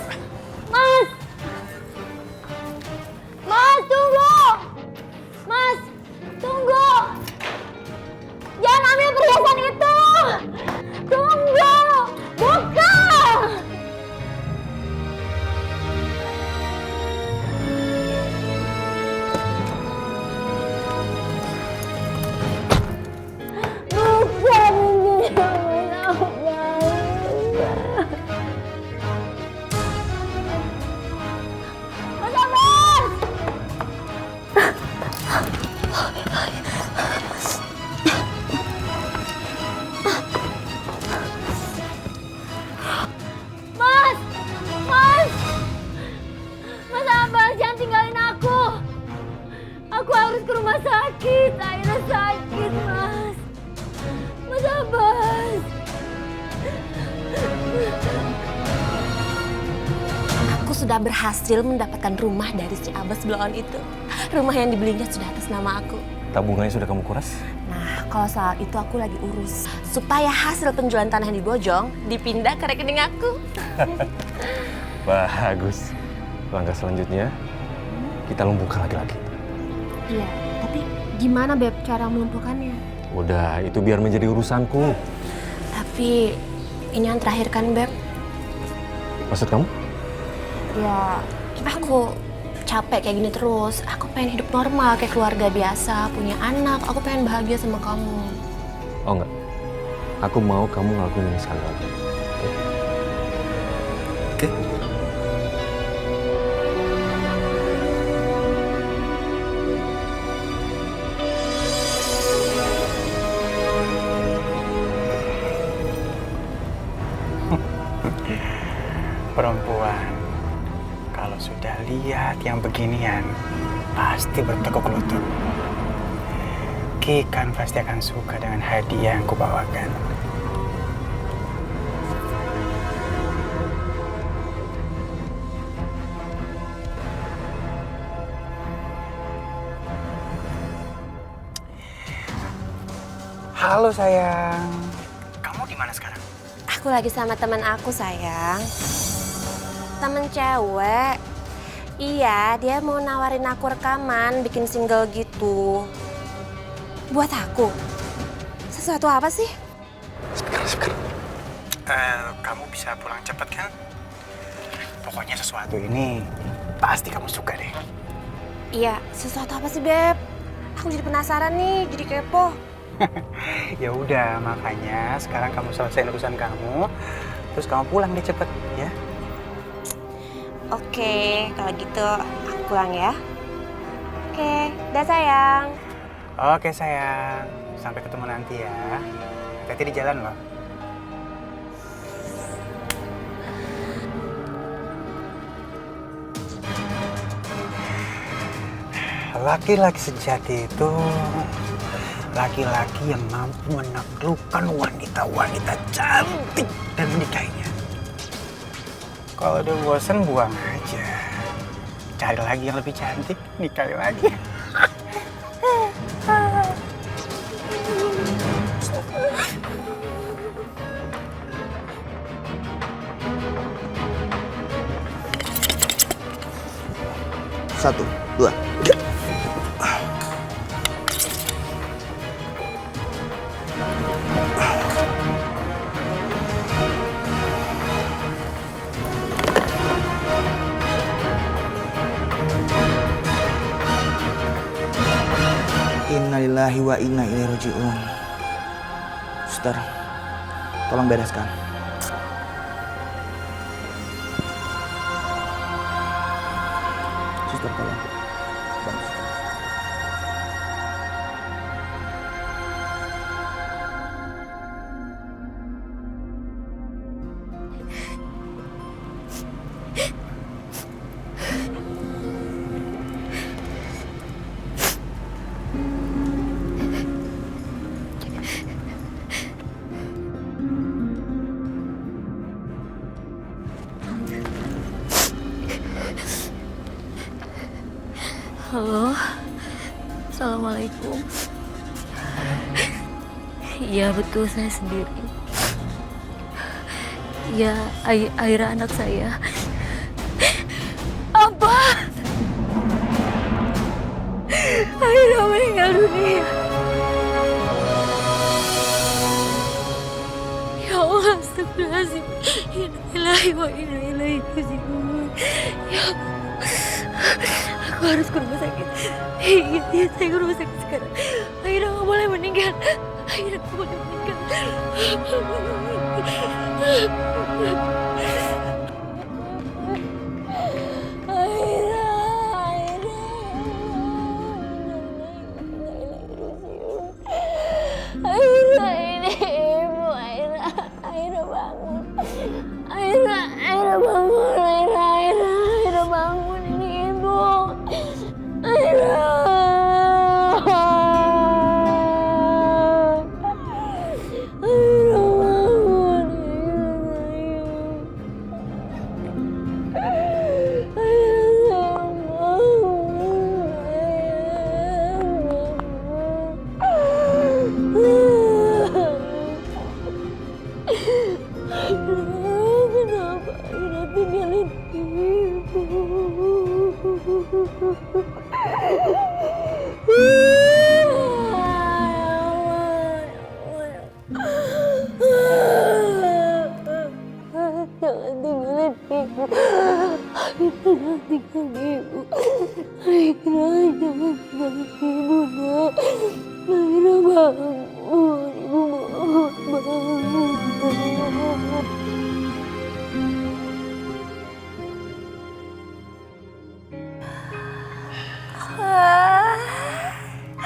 Mas! Mas, tunggu! Mas, tunggu! Jangan ambil perhiasan itu! Tunggu! Buka! Bukan ini, Mas Abbas! Mas! Mas! Mas Abbas, jangan tinggalin aku! Aku harus ke rumah sakit, Aira sakit, Mas. Mas Abbas! Aku sudah berhasil mendapatkan rumah dari si Abbas Bloon itu. Rumah yang dibelinya sudah atas nama aku. Tabungannya sudah kamu kuras? Nah, kalau soal itu aku lagi urus. Supaya hasil penjualan tanah yang di Bojong dipindah ke rekening aku. Bagus. Langkah selanjutnya, kita lumpuhkan laki-laki. Iya, tapi gimana Beb cara melumpuhkannya? Udah, itu biar menjadi urusanku. Tapi ini yang terakhir kan Beb? Maksud kamu? Ya, aku capek kayak gini terus. Aku pengen hidup normal kayak keluarga biasa, punya anak. Aku pengen bahagia sama kamu. Oh enggak. Aku mau kamu ngelakuin ini sekali lagi. Oke? Oke? Perempuan, kalau sudah lihat yang beginian, pasti bertekuk lutut. Kikan pasti akan suka dengan hadiah yang kubawakan. Halo sayang, kamu di mana sekarang? Aku lagi sama teman aku sayang. Temen cewek. Iya, dia mau nawarin aku rekaman, bikin single gitu. Buat aku. Sesuatu apa sih? Kamu bisa pulang cepat kan? Pokoknya sesuatu ini pasti kamu suka deh. Iya, sesuatu apa sih Beb? Aku jadi penasaran nih, jadi kepo. Ya udah, makanya sekarang kamu selesaiin urusan kamu, terus kamu pulang deh cepet, ya. Oke, kalau gitu aku pulang ya. Oke, dah sayang. Oke sayang, sampai ketemu nanti ya. Hati-hati di jalan loh. Laki-laki sejati itu laki-laki yang mampu menaklukkan wanita-wanita cantik dan menikahinya. Kalau udah bosan buang aja. Cari lagi yang lebih cantik, nikahi lagi. Satu, dua, tiga. Innalillahi wa inna ilaihi raji'un. Suster, tolong bereskan. Suster, tolong. Bantu. Halo, Assalamualaikum. Iya betul, saya sendiri. Ya, Aira anak saya. Apa? Aira meninggal dunia. Ya Allah, astagfirullahaladzim. Innalillahi wa inna ilaihi raji'un. Ya Allah, aku harus ke rumah sakit. Iya, saya ke rumah sakit sekarang. Aira nggak boleh meninggal. Aira nggak boleh meninggal. Aira, ini ibu. Aira bangun. Aira bangun. Aira bangun, ini ibu. Aira. Kenapa Aira tinggalin ibu? Jangan tinggalin ibu. Aira, jangan tinggalin ibu. Aira, jangan tinggalin ibu, nak. Aira, bangun. Ibu mohon, bangun.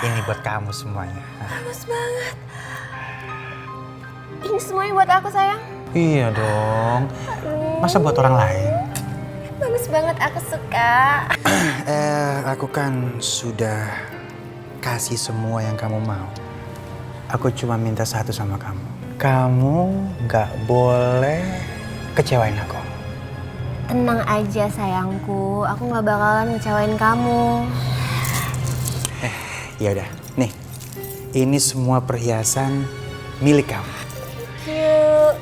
Ini buat kamu semuanya. Bagus banget. Ini semuanya buat aku, sayang. Iya dong. Masa buat orang lain? Bagus banget, aku suka. Aku kan sudah kasih semua yang kamu mau. Aku cuma minta satu sama kamu. Kamu gak boleh kecewain aku. Tenang aja, sayangku. Aku gak bakalan ngecewain kamu. Ya udah, nih. Ini semua perhiasan milik kamu. Yuk.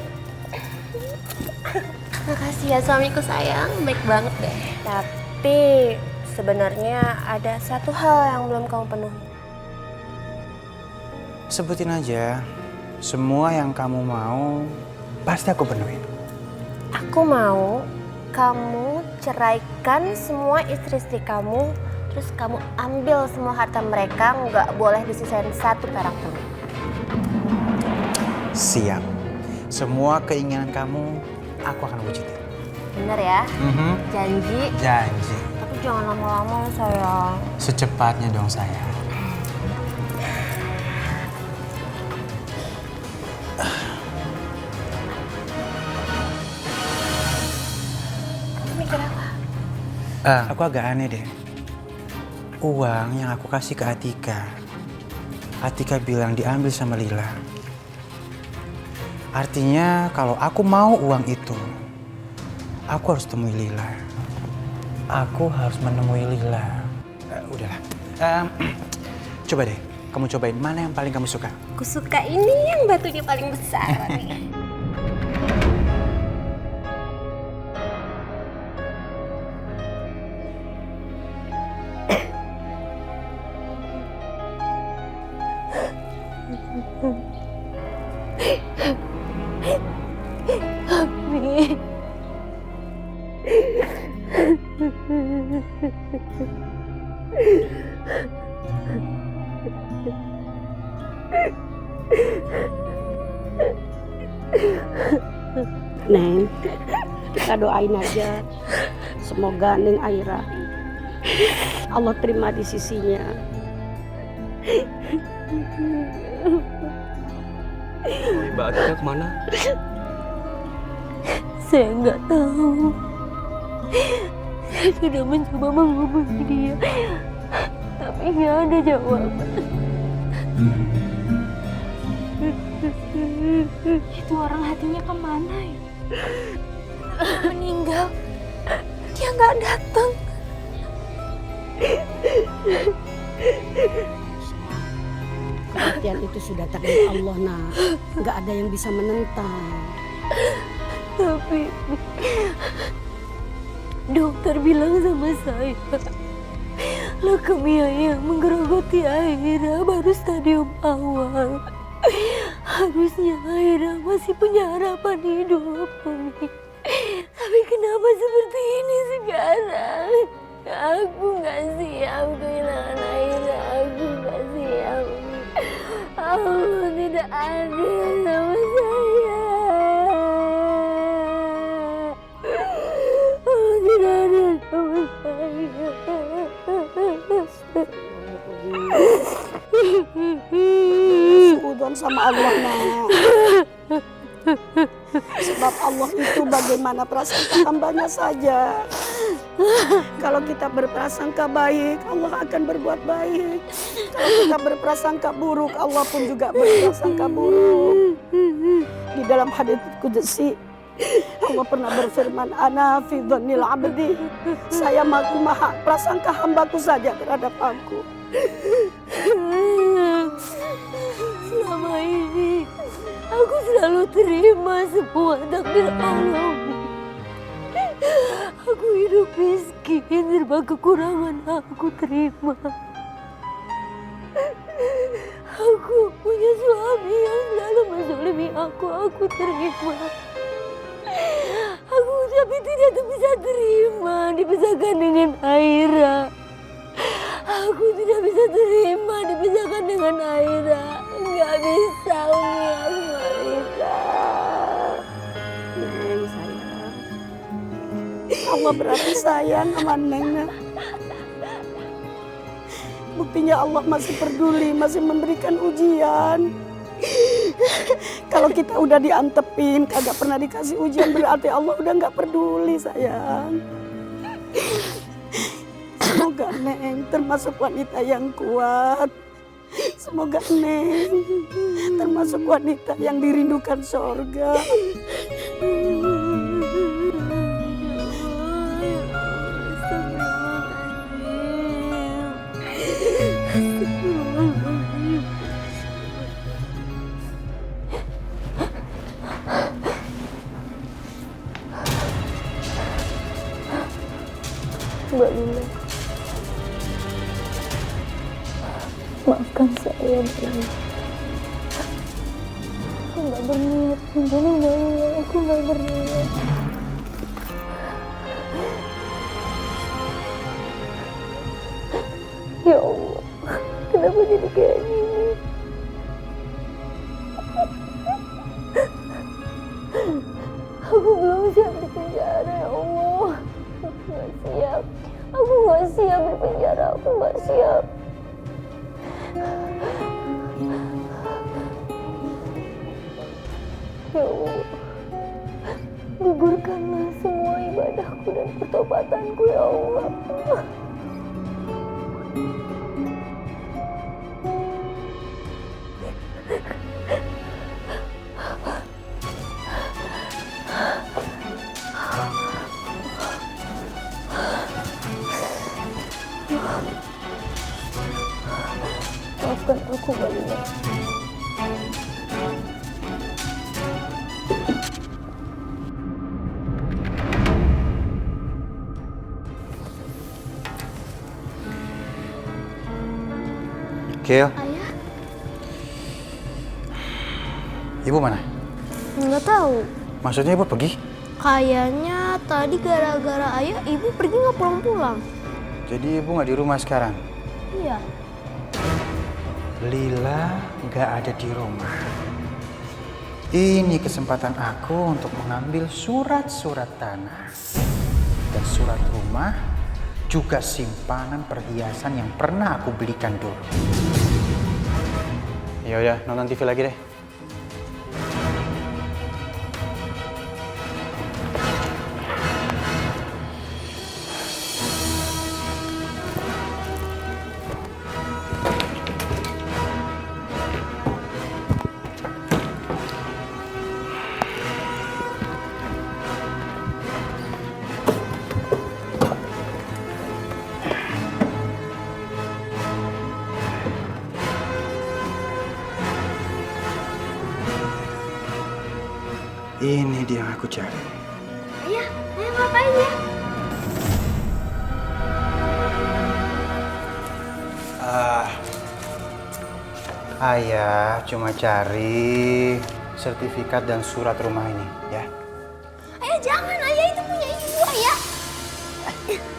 Makasih ya suamiku, sayang. Baik banget deh. Tapi sebenarnya ada satu hal yang belum kamu penuhi. Sebutin aja. Semua yang kamu mau pasti aku penuhin. Aku mau kamu ceraikan semua istri-istri kamu, terus kamu ambil semua harta mereka, nggak boleh disisain satu perak pun. Siap. Semua keinginan kamu aku akan wujudin. Bener ya? Janji? Janji. Tapi jangan lama-lama, sayang. Secepatnya dong, sayang. Mikir apa? Aku agak aneh deh. Uang yang aku kasih ke Atika bilang diambil sama Lila. Artinya kalau aku mau uang itu, aku harus temui Lila. Aku harus menemui Lila. Udahlah. Coba deh, kamu cobain mana yang paling kamu suka. Aku suka ini yang batunya paling besar nih. Amin. Neng, kita doain aja. Semoga Neng Aira Allah terima di sisinya. Mbak Atika kemana? Saya nggak tahu. Saya sudah mencoba menghubungi dia, tapi nggak ada jawaban. Itu orang hatinya kemana ya? Meninggal, dia nggak datang. Kematian itu sudah takdir Allah, nak. Nggak ada yang bisa menentang. Tapi dokter bilang sama saya, leukemia yang menggerogoti Aira baru stadium awal. Harusnya Aira masih punya harapan hidup, Umi. Tapi kenapa seperti ini sekarang? Aku nggak siap kehilangan Aira. Aku nggak siap, Umi. Allah tidak adil sama saya. Allah tidak adil sama saya. Suudon sama Allah, nak. Sebab Allah itu bagaimana prasangka hambanya saja. Kalau kita berprasangka baik, Allah akan berbuat baik. Kalau kita berprasangka buruk, Allah pun juga berprasangka buruk. Di dalam hadits qudsi, Allah pernah berfirman, ana fi dhannil abdi. Saya maha prasangka hambaku saja terhadap aku. Selama ini aku selalu terima semua takdir Allah. Aku hidup miskin, serba kekurangan aku terima. Aku punya suami yang selalu menzalimi aku terima. Aku tapi tidak bisa terima dipisahkan dengan Aira. Aku tidak bisa terima dipisahkan dengan Aira. Nggak bisa, Umi, aku nggak bisa. Neng, sayang. Allah berarti sayang sama Neng. Buktinya Allah masih peduli, masih memberikan ujian. Kalau kita udah diantepin, kagak pernah dikasih ujian, berarti Allah udah nggak peduli, sayang. Semoga Neng termasuk wanita yang kuat. Semoga Neng termasuk wanita yang dirindukan surga. Mbak Lila, maafkan saya, Mbak Lila. Aku nggak berniat membunuh Mbak Lila. Aku nggak berniat. Ya Allah, kenapa jadi kayak gini? Aku belum siap di penjara, ya Allah. Aku nggak siap. Aku nggak siap di penjara. Aku nggak siap. Ya Allah, gugurkanlah semua ibadahku dan pertobatanku, ya Allah. Maafkan aku, Mbak Lila. Kil. Ayah? Ibu mana? Nggak tahu. Maksudnya ibu pergi? Kayaknya tadi gara-gara ayah, ibu pergi nggak pulang-pulang. Jadi ibu nggak di rumah sekarang? Iya. Lila nggak ada di rumah. Ini kesempatan aku untuk mengambil surat-surat tanah dan surat rumah, juga simpanan perhiasan yang pernah aku belikan dulu. Ya udah, nonton TV lagi deh. Ini dia yang aku cari. Ayah, ayah ngapain ya? Ayah cuma cari sertifikat dan surat rumah ini, ya. Ayah jangan, ayah itu punya ibu, ayah.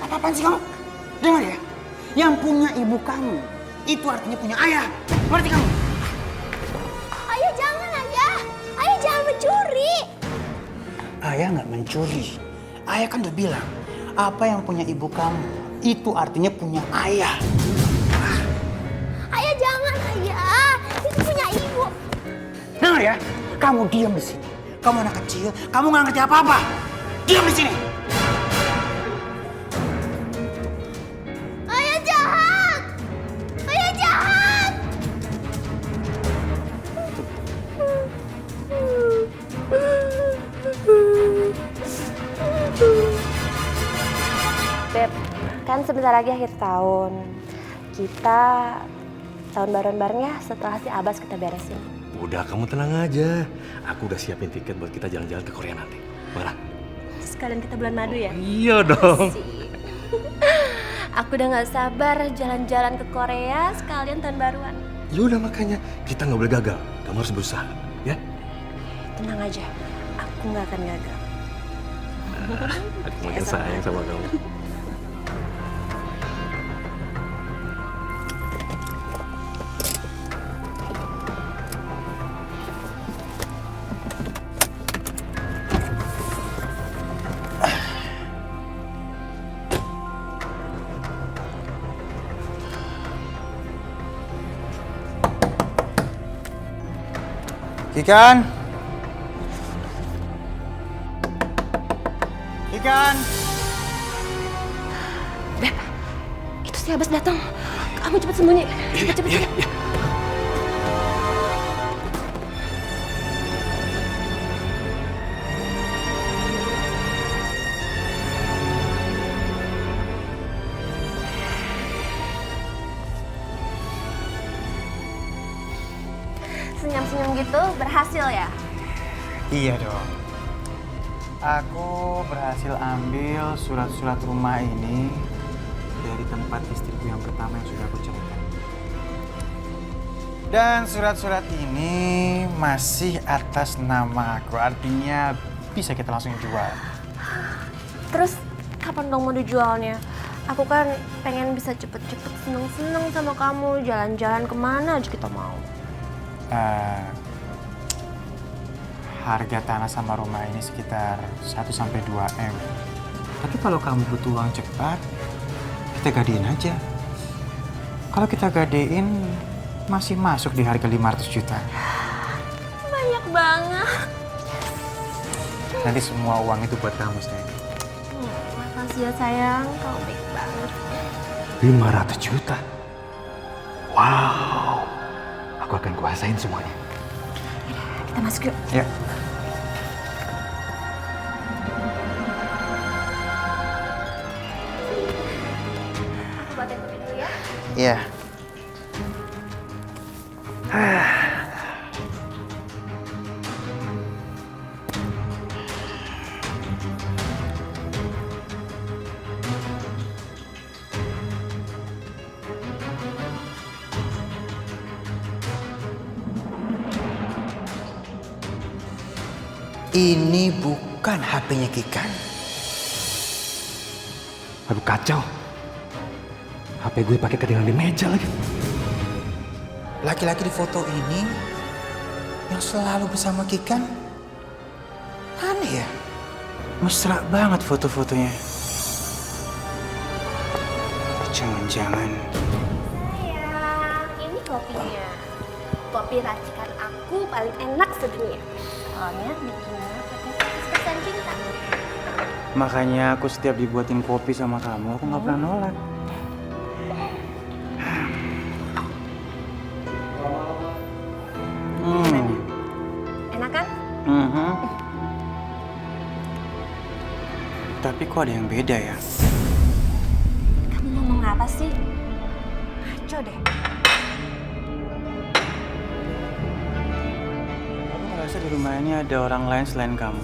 Apa-apaan sih kamu? Dengar ya, yang punya ibu kamu itu artinya punya ayah. Ngerti kamu? Ayah jangan, ayah. Ayah jangan mencuri. Ayah nggak mencuri. Ayah kan udah bilang, apa yang punya ibu kamu itu artinya punya ayah. Ayah jangan, ayah. Itu punya ibu. Dengar ya, kamu diam di sini. Kamu anak kecil, kamu nggak ngerti apa-apa. Diam di sini. Ayah jahat. Ayah jahat. Beb, kan sebentar lagi akhir tahun. Kita tahun baruan bareng ya, setelah si Abbas kita beresin. Udah, kamu tenang aja. Aku udah siapin tiket buat kita jalan-jalan ke Korea nanti. Mana? Sekalian kita bulan madu ya? Iya dong. Aku udah gak sabar jalan-jalan ke Korea sekalian tahun baruan. Yaudah, makanya kita nggak boleh gagal. Kamu harus berusaha, ya? Tenang aja, aku nggak akan gagal. Aku makin sayang sama kamu. Kikan. Kikan. Beb, itu si Abbas datang. Kamu cepet sembunyi. Cepet. Senyum-senyum gitu berhasil ya? Iya dong. Aku berhasil ambil surat-surat rumah ini dari tempat istriku yang pertama yang sudah aku ceritakan. Dan surat-surat ini masih atas nama aku, artinya bisa kita langsung jual. Terus kapan dong mau dijualnya? Aku kan pengen bisa cepet-cepet seneng-seneng sama kamu, jalan-jalan kemana aja kita mau. Harga tanah sama rumah ini sekitar 1-2 M. Tapi kalau kamu butuh uang cepat, kita gadein aja. Kalau kita gadein, masih masuk di harga 500 juta. Banyak banget. Nanti semua uang itu buat kamu, sayang. Makasih ya sayang, kamu baik banget. 500 juta? Wow. Aku akan kuasain semuanya. Kita masuk yuk. Ya. Aku buatin kopi dulu ya. Iya. Ini bukan HP-nya Kikan. Aduh, kacau. HP gue pakai ketinggalan di meja lagi. Laki-laki di foto ini yang selalu bersama Kikan, aneh ya? Mesra banget foto-fotonya. Jangan-jangan. Sayang, ini kopinya. Kopi racikan aku paling enak sedunia. Soalnya bikinnya pakai spesial cinta. Makanya aku setiap dibuatin kopi sama kamu, aku nggak pernah nolak. Enak kan? Tapi kok ada yang beda ya? Kamu ngomong apa sih? Ngaco deh. Aku ngerasa di rumah ini ada orang lain selain kamu?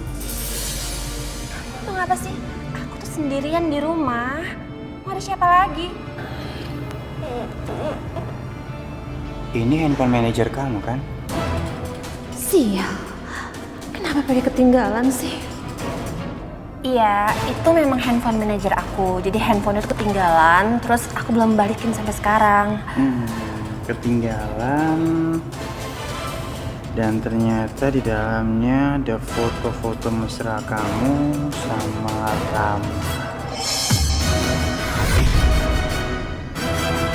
Itu ngapa sih? Aku tuh sendirian di rumah. Mau ada siapa lagi? Ini handphone manajer kamu kan? Sial. Kenapa pada ketinggalan sih? Iya, itu memang handphone manajer aku. Jadi handphone itu ketinggalan, terus aku belum balikin sampai sekarang. Ketinggalan. Dan ternyata di dalamnya ada foto-foto mesra kamu sama Rama.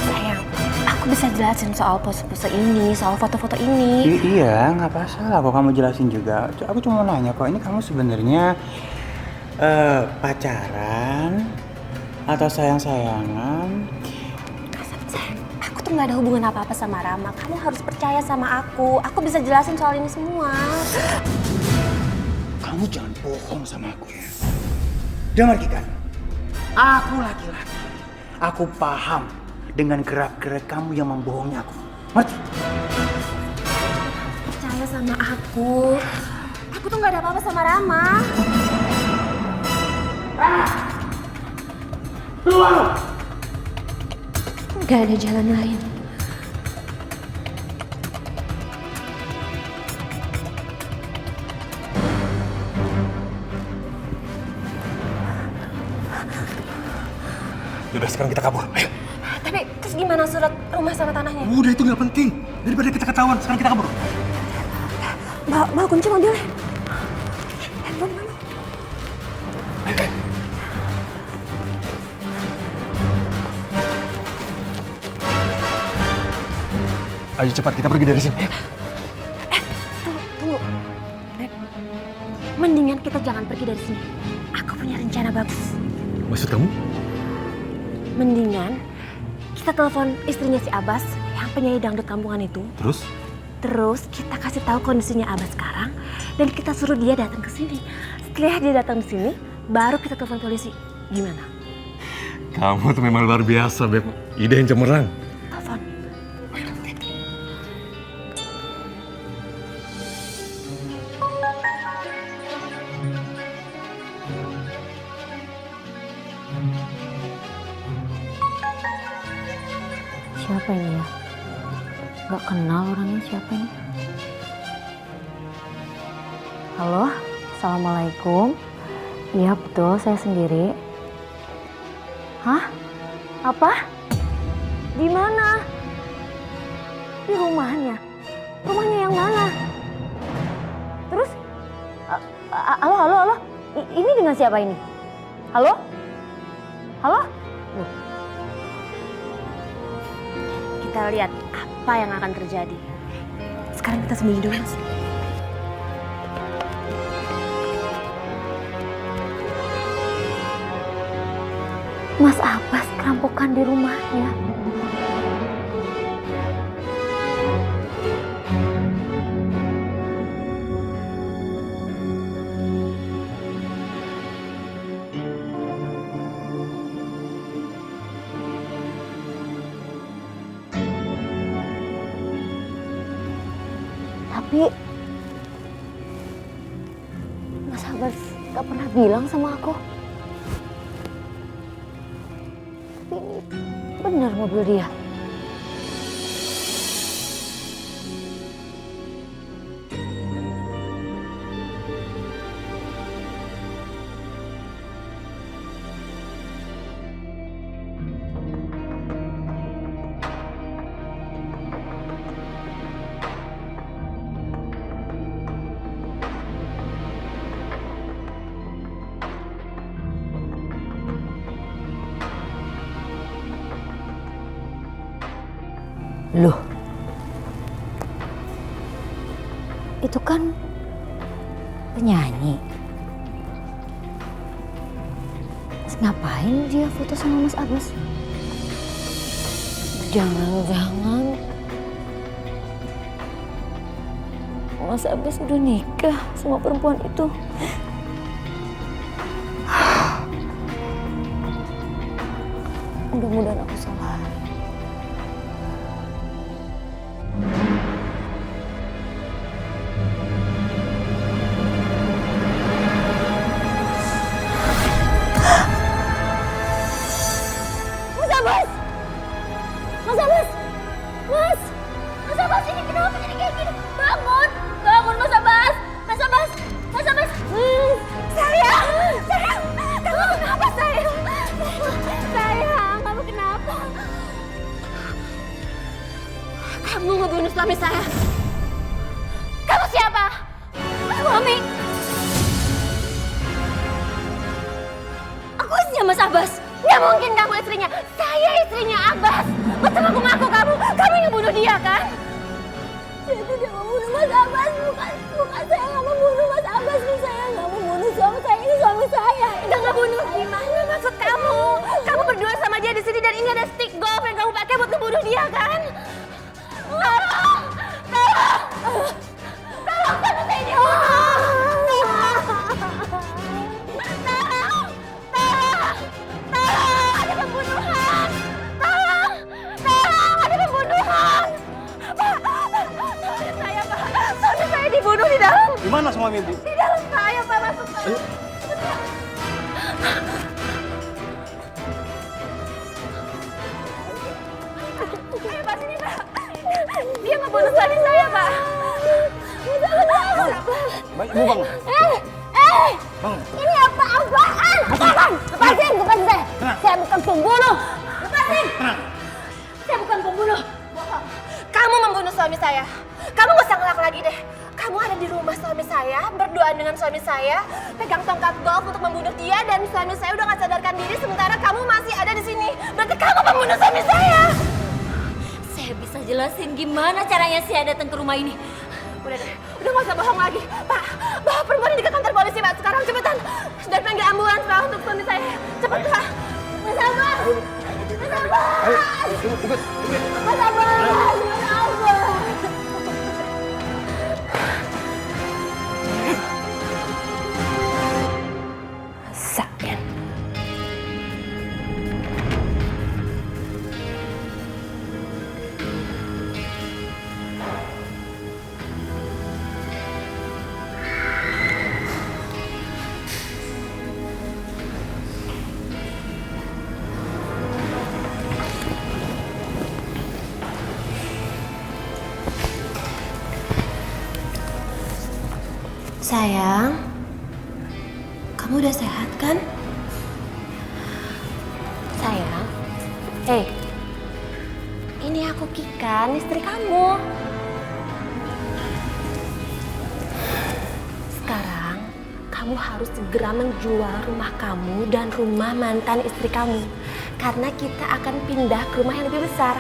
Sayang, aku bisa jelasin soal pose-pose ini, soal foto-foto ini. Iya, nggak masalah kok kamu jelasin juga. Aku cuma mau nanya kok, ini kamu sebenarnya pacaran atau sayang-sayangan? Sayang, aku tuh nggak ada hubungan apa-apa sama Rama. Kamu harus percaya sama aku. Aku bisa jelasin soal ini semua. Kamu jangan bohong sama aku ya. Dengar Kikan, aku laki-laki. Aku paham dengan gerak-gerik kamu yang membohongi aku. Ngerti? Percaya sama aku. Aku tuh nggak ada apa-apa sama Rama. Keluar! Gak ada jalan lain. Yaudah sekarang kita kabur, ayo. Tapi terus gimana surat rumah sama tanahnya? Udah itu nggak penting. Daripada kita ketahuan, sekarang kita kabur. Bawa kunci mobilnya. Handphone mana? Ayo cepat kita pergi dari sini. Tunggu. Beb, mendingan kita jangan pergi dari sini. Aku punya rencana bagus. Maksud kamu? Mendingan kita telepon istrinya si Abbas yang penyanyi dangdut kampungan itu. Terus kita kasih tahu kondisinya Abbas sekarang dan kita suruh dia datang ke sini. Setelah dia datang ke sini, baru kita telepon polisi. Gimana? Kamu tuh memang luar biasa, Beb. Ide yang cemerlang. Telepon. Siapa ini ya? Gak kenal orangnya siapa ini. Halo, Assalamualaikum. Iya betul, saya sendiri. Hah? Apa? Di mana? Di rumahnya? Rumahnya yang mana? Terus? Halo? Ini dengan siapa ini? Halo? Loh. Kita lihat apa yang akan terjadi. Sekarang kita sembunyi dulu, Mas. Mas Abbas kerampokan di rumahnya. Tapi Mas Abbas gak pernah bilang sama aku. Tapi ini benar mobil dia. Loh, itu kan penyanyi. Ngapain dia foto sama Mas Abbas? Jangan-jangan Mas Abbas udah nikah sama perempuan itu. Mudah-mudahan aku salah. Abbas! Mas Abbas! Mas! Mas Abbas, ini kenapa jadi kayak gini? Bangun! Bangun Mas Abbas! Mas Abbas! Mas Abbas! Sayang! Sayang! Kamu kenapa sayang? Sayang, kamu kenapa? Kamu ngebunuh suami saya. Kamu siapa? Suami? Aku istrinya Mas Abbas. Nggak mungkin kamu istrinya. Saya istrinya Abbas. Betul aku ngaku kamu. Kamu yang bunuh dia kan? Saya tidak membunuh Mas Abbas. Bukan saya nggak membunuh Mas Abbas. Saya nggak membunuh suami saya. Ini suami saya. Nggak ngebunuh. Gimana maksud kamu? Kamu berdua sama dia di sini dan ini ada stick golf yang kamu pakai buat ngebunuh dia kan? Tolong! Tolong! Tolong sama saya ini. Ada pembunuhan! Tolong! Tolong! Ada pembunuhan! Pak! Suami saya, Pak! Suami saya dibunuh di dalam! Di mana suami ibu? Di dalam saya, Pak! Masuk, Pak! Ayo, Pak, sini, Pak! Dia ngebunuh suami saya, Pak! Baik, ibu bangun. Bangun. Ini apa-apaan? Apaan? Lepasin saya! Saya bukan pembunuh! Lepasin! Saya bukan pembunuh! Kamu membunuh suami saya. Kamu gak usah ngelak lagi deh. Kamu ada di rumah suami saya, berduaan dengan suami saya, pegang tongkat golf untuk membunuh dia, dan suami saya udah gak sadarkan diri sementara kamu masih ada di sini. Berarti kamu pembunuh suami saya. Saya bisa jelasin gimana caranya saya datang ke rumah ini. Udah gak usah bohong lagi. Pak, bawa perempuan ini ke kantor polisi, Pak. Sekarang cepetan. Sudah panggil ambulans, Pak, untuk suami saya. Cepet, Pak. Mas Abbas! Mas Abbas! Mas Abbas! Mas Abbas! Sayang. Sayang, kamu udah sehat kan? Sayang, ini aku Kikan, istri kamu. Sekarang, kamu harus segera menjual rumah kamu dan rumah mantan istri kamu. Karena kita akan pindah ke rumah yang lebih besar.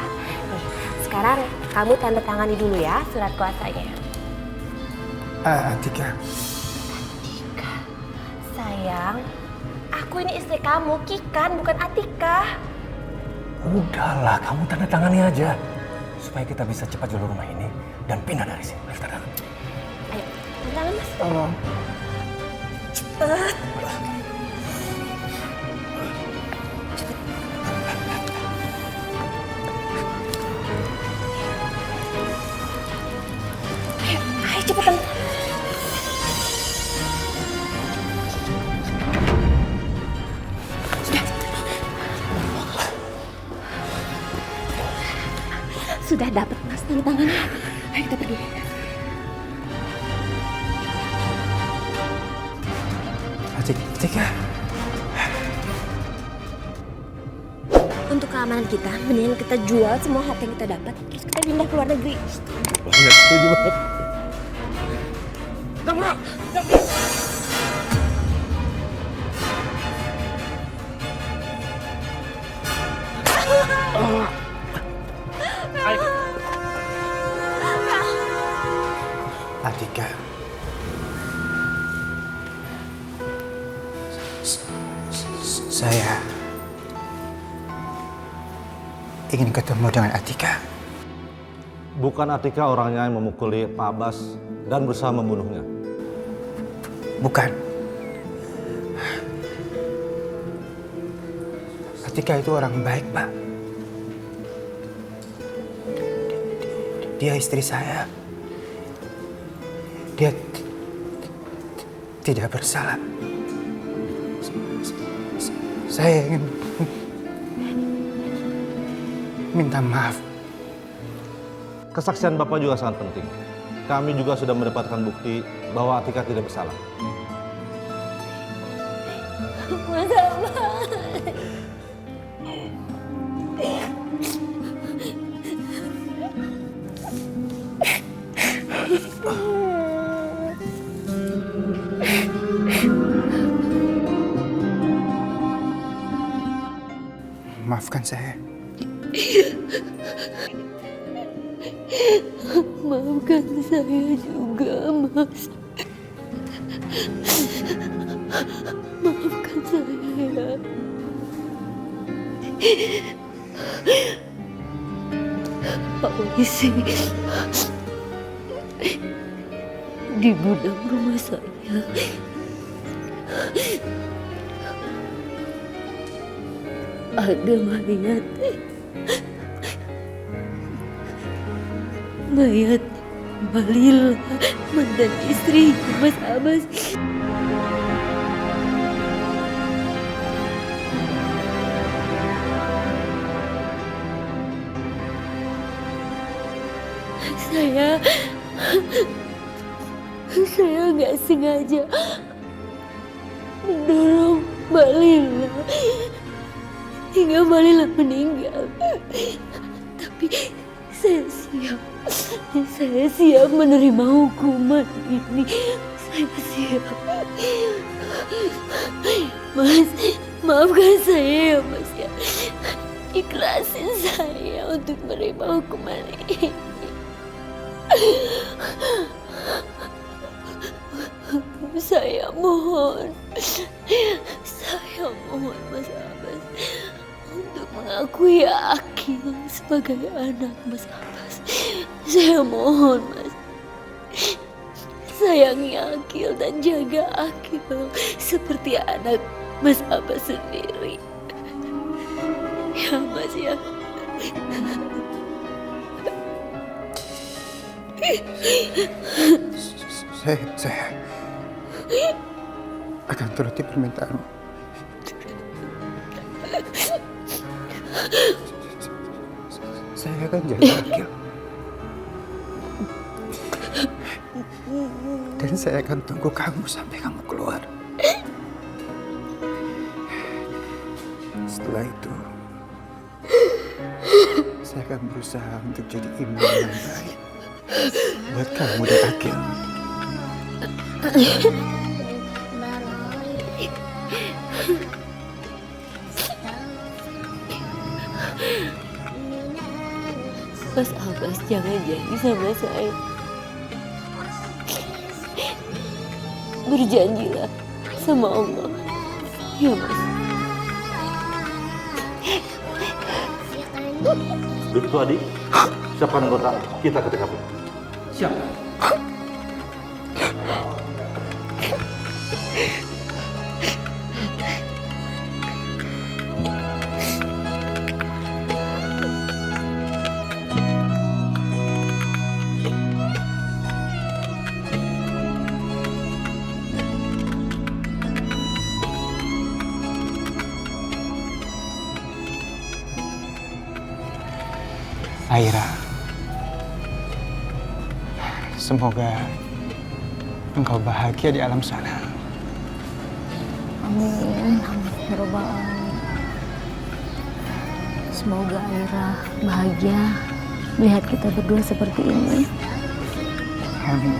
Nih, sekarang kamu tanda tangani dulu ya surat kuasanya. Atika. Sayang, aku ini istri kamu, Kikan, bukan Atika. Udahlah, kamu tanda tangani aja. Supaya kita bisa cepat jual rumah ini dan pindah dari sini. Ayo, tanda tangan. Ayo, tanda tangan, Mas. Tolong. Cepet. Ayo, cepetan. Sudah dapat, Mas, tanda tangannya. Ayo kita pergi. Atika. Untuk keamanan kita, mendingan kita jual semua harta yang kita dapat, terus kita pindah ke luar negeri. Banget, setuju banget. Atika. Saya ingin ketemu dengan Atika. Bukan Atika orangnya yang memukuli Pak Abbas dan berusaha membunuhnya. Bukan. Atika itu orang baik, Pak. Dia istri saya. Dia tidak bersalah. Saya ingin minta maaf. Kesaksian Bapak juga sangat penting. Kami juga sudah mendapatkan bukti bahwa Atika tidak bersalah. Mas Abbas. Maafkan saya. Maafkan saya juga, Mas. Maafkan saya. Pak Polisi, di gudang rumah saya ada mayat Mbak Lila, mantan istri Mas Abbas. Saya nggak sengaja mendorong Mbak Lila hingga Mbak Lila meninggal. Tapi saya siap menerima hukuman ini. Saya siap. Mas, maafkan saya ya Mas ya. Ikhlasin saya untuk menerima hukuman ini. Saya mohon Mas Abbas untuk mengakui Akil sebagai anak Mas Abbas. Saya mohon Mas, sayangi Akil dan jaga Akil seperti anak Mas Abbas sendiri. Ya Mas ya. Saya akan turuti permintaanmu. Saya akan jaga Akil. Dan saya akan tunggu kamu sampai kamu keluar. Setelah itu, saya akan berusaha untuk jadi imam yang baik buat kamu dan Akil. Mas Abbas jangan janji sama saya. Berjanjilah sama Allah. Ya Mas. Begitu adik, siapkan anggota kita ke TKP. Siap. Aira, semoga engkau bahagia di alam sana. Amin, amin ya Rabbal alamin. Semoga Aira bahagia melihat kita berdua seperti ini. Amin.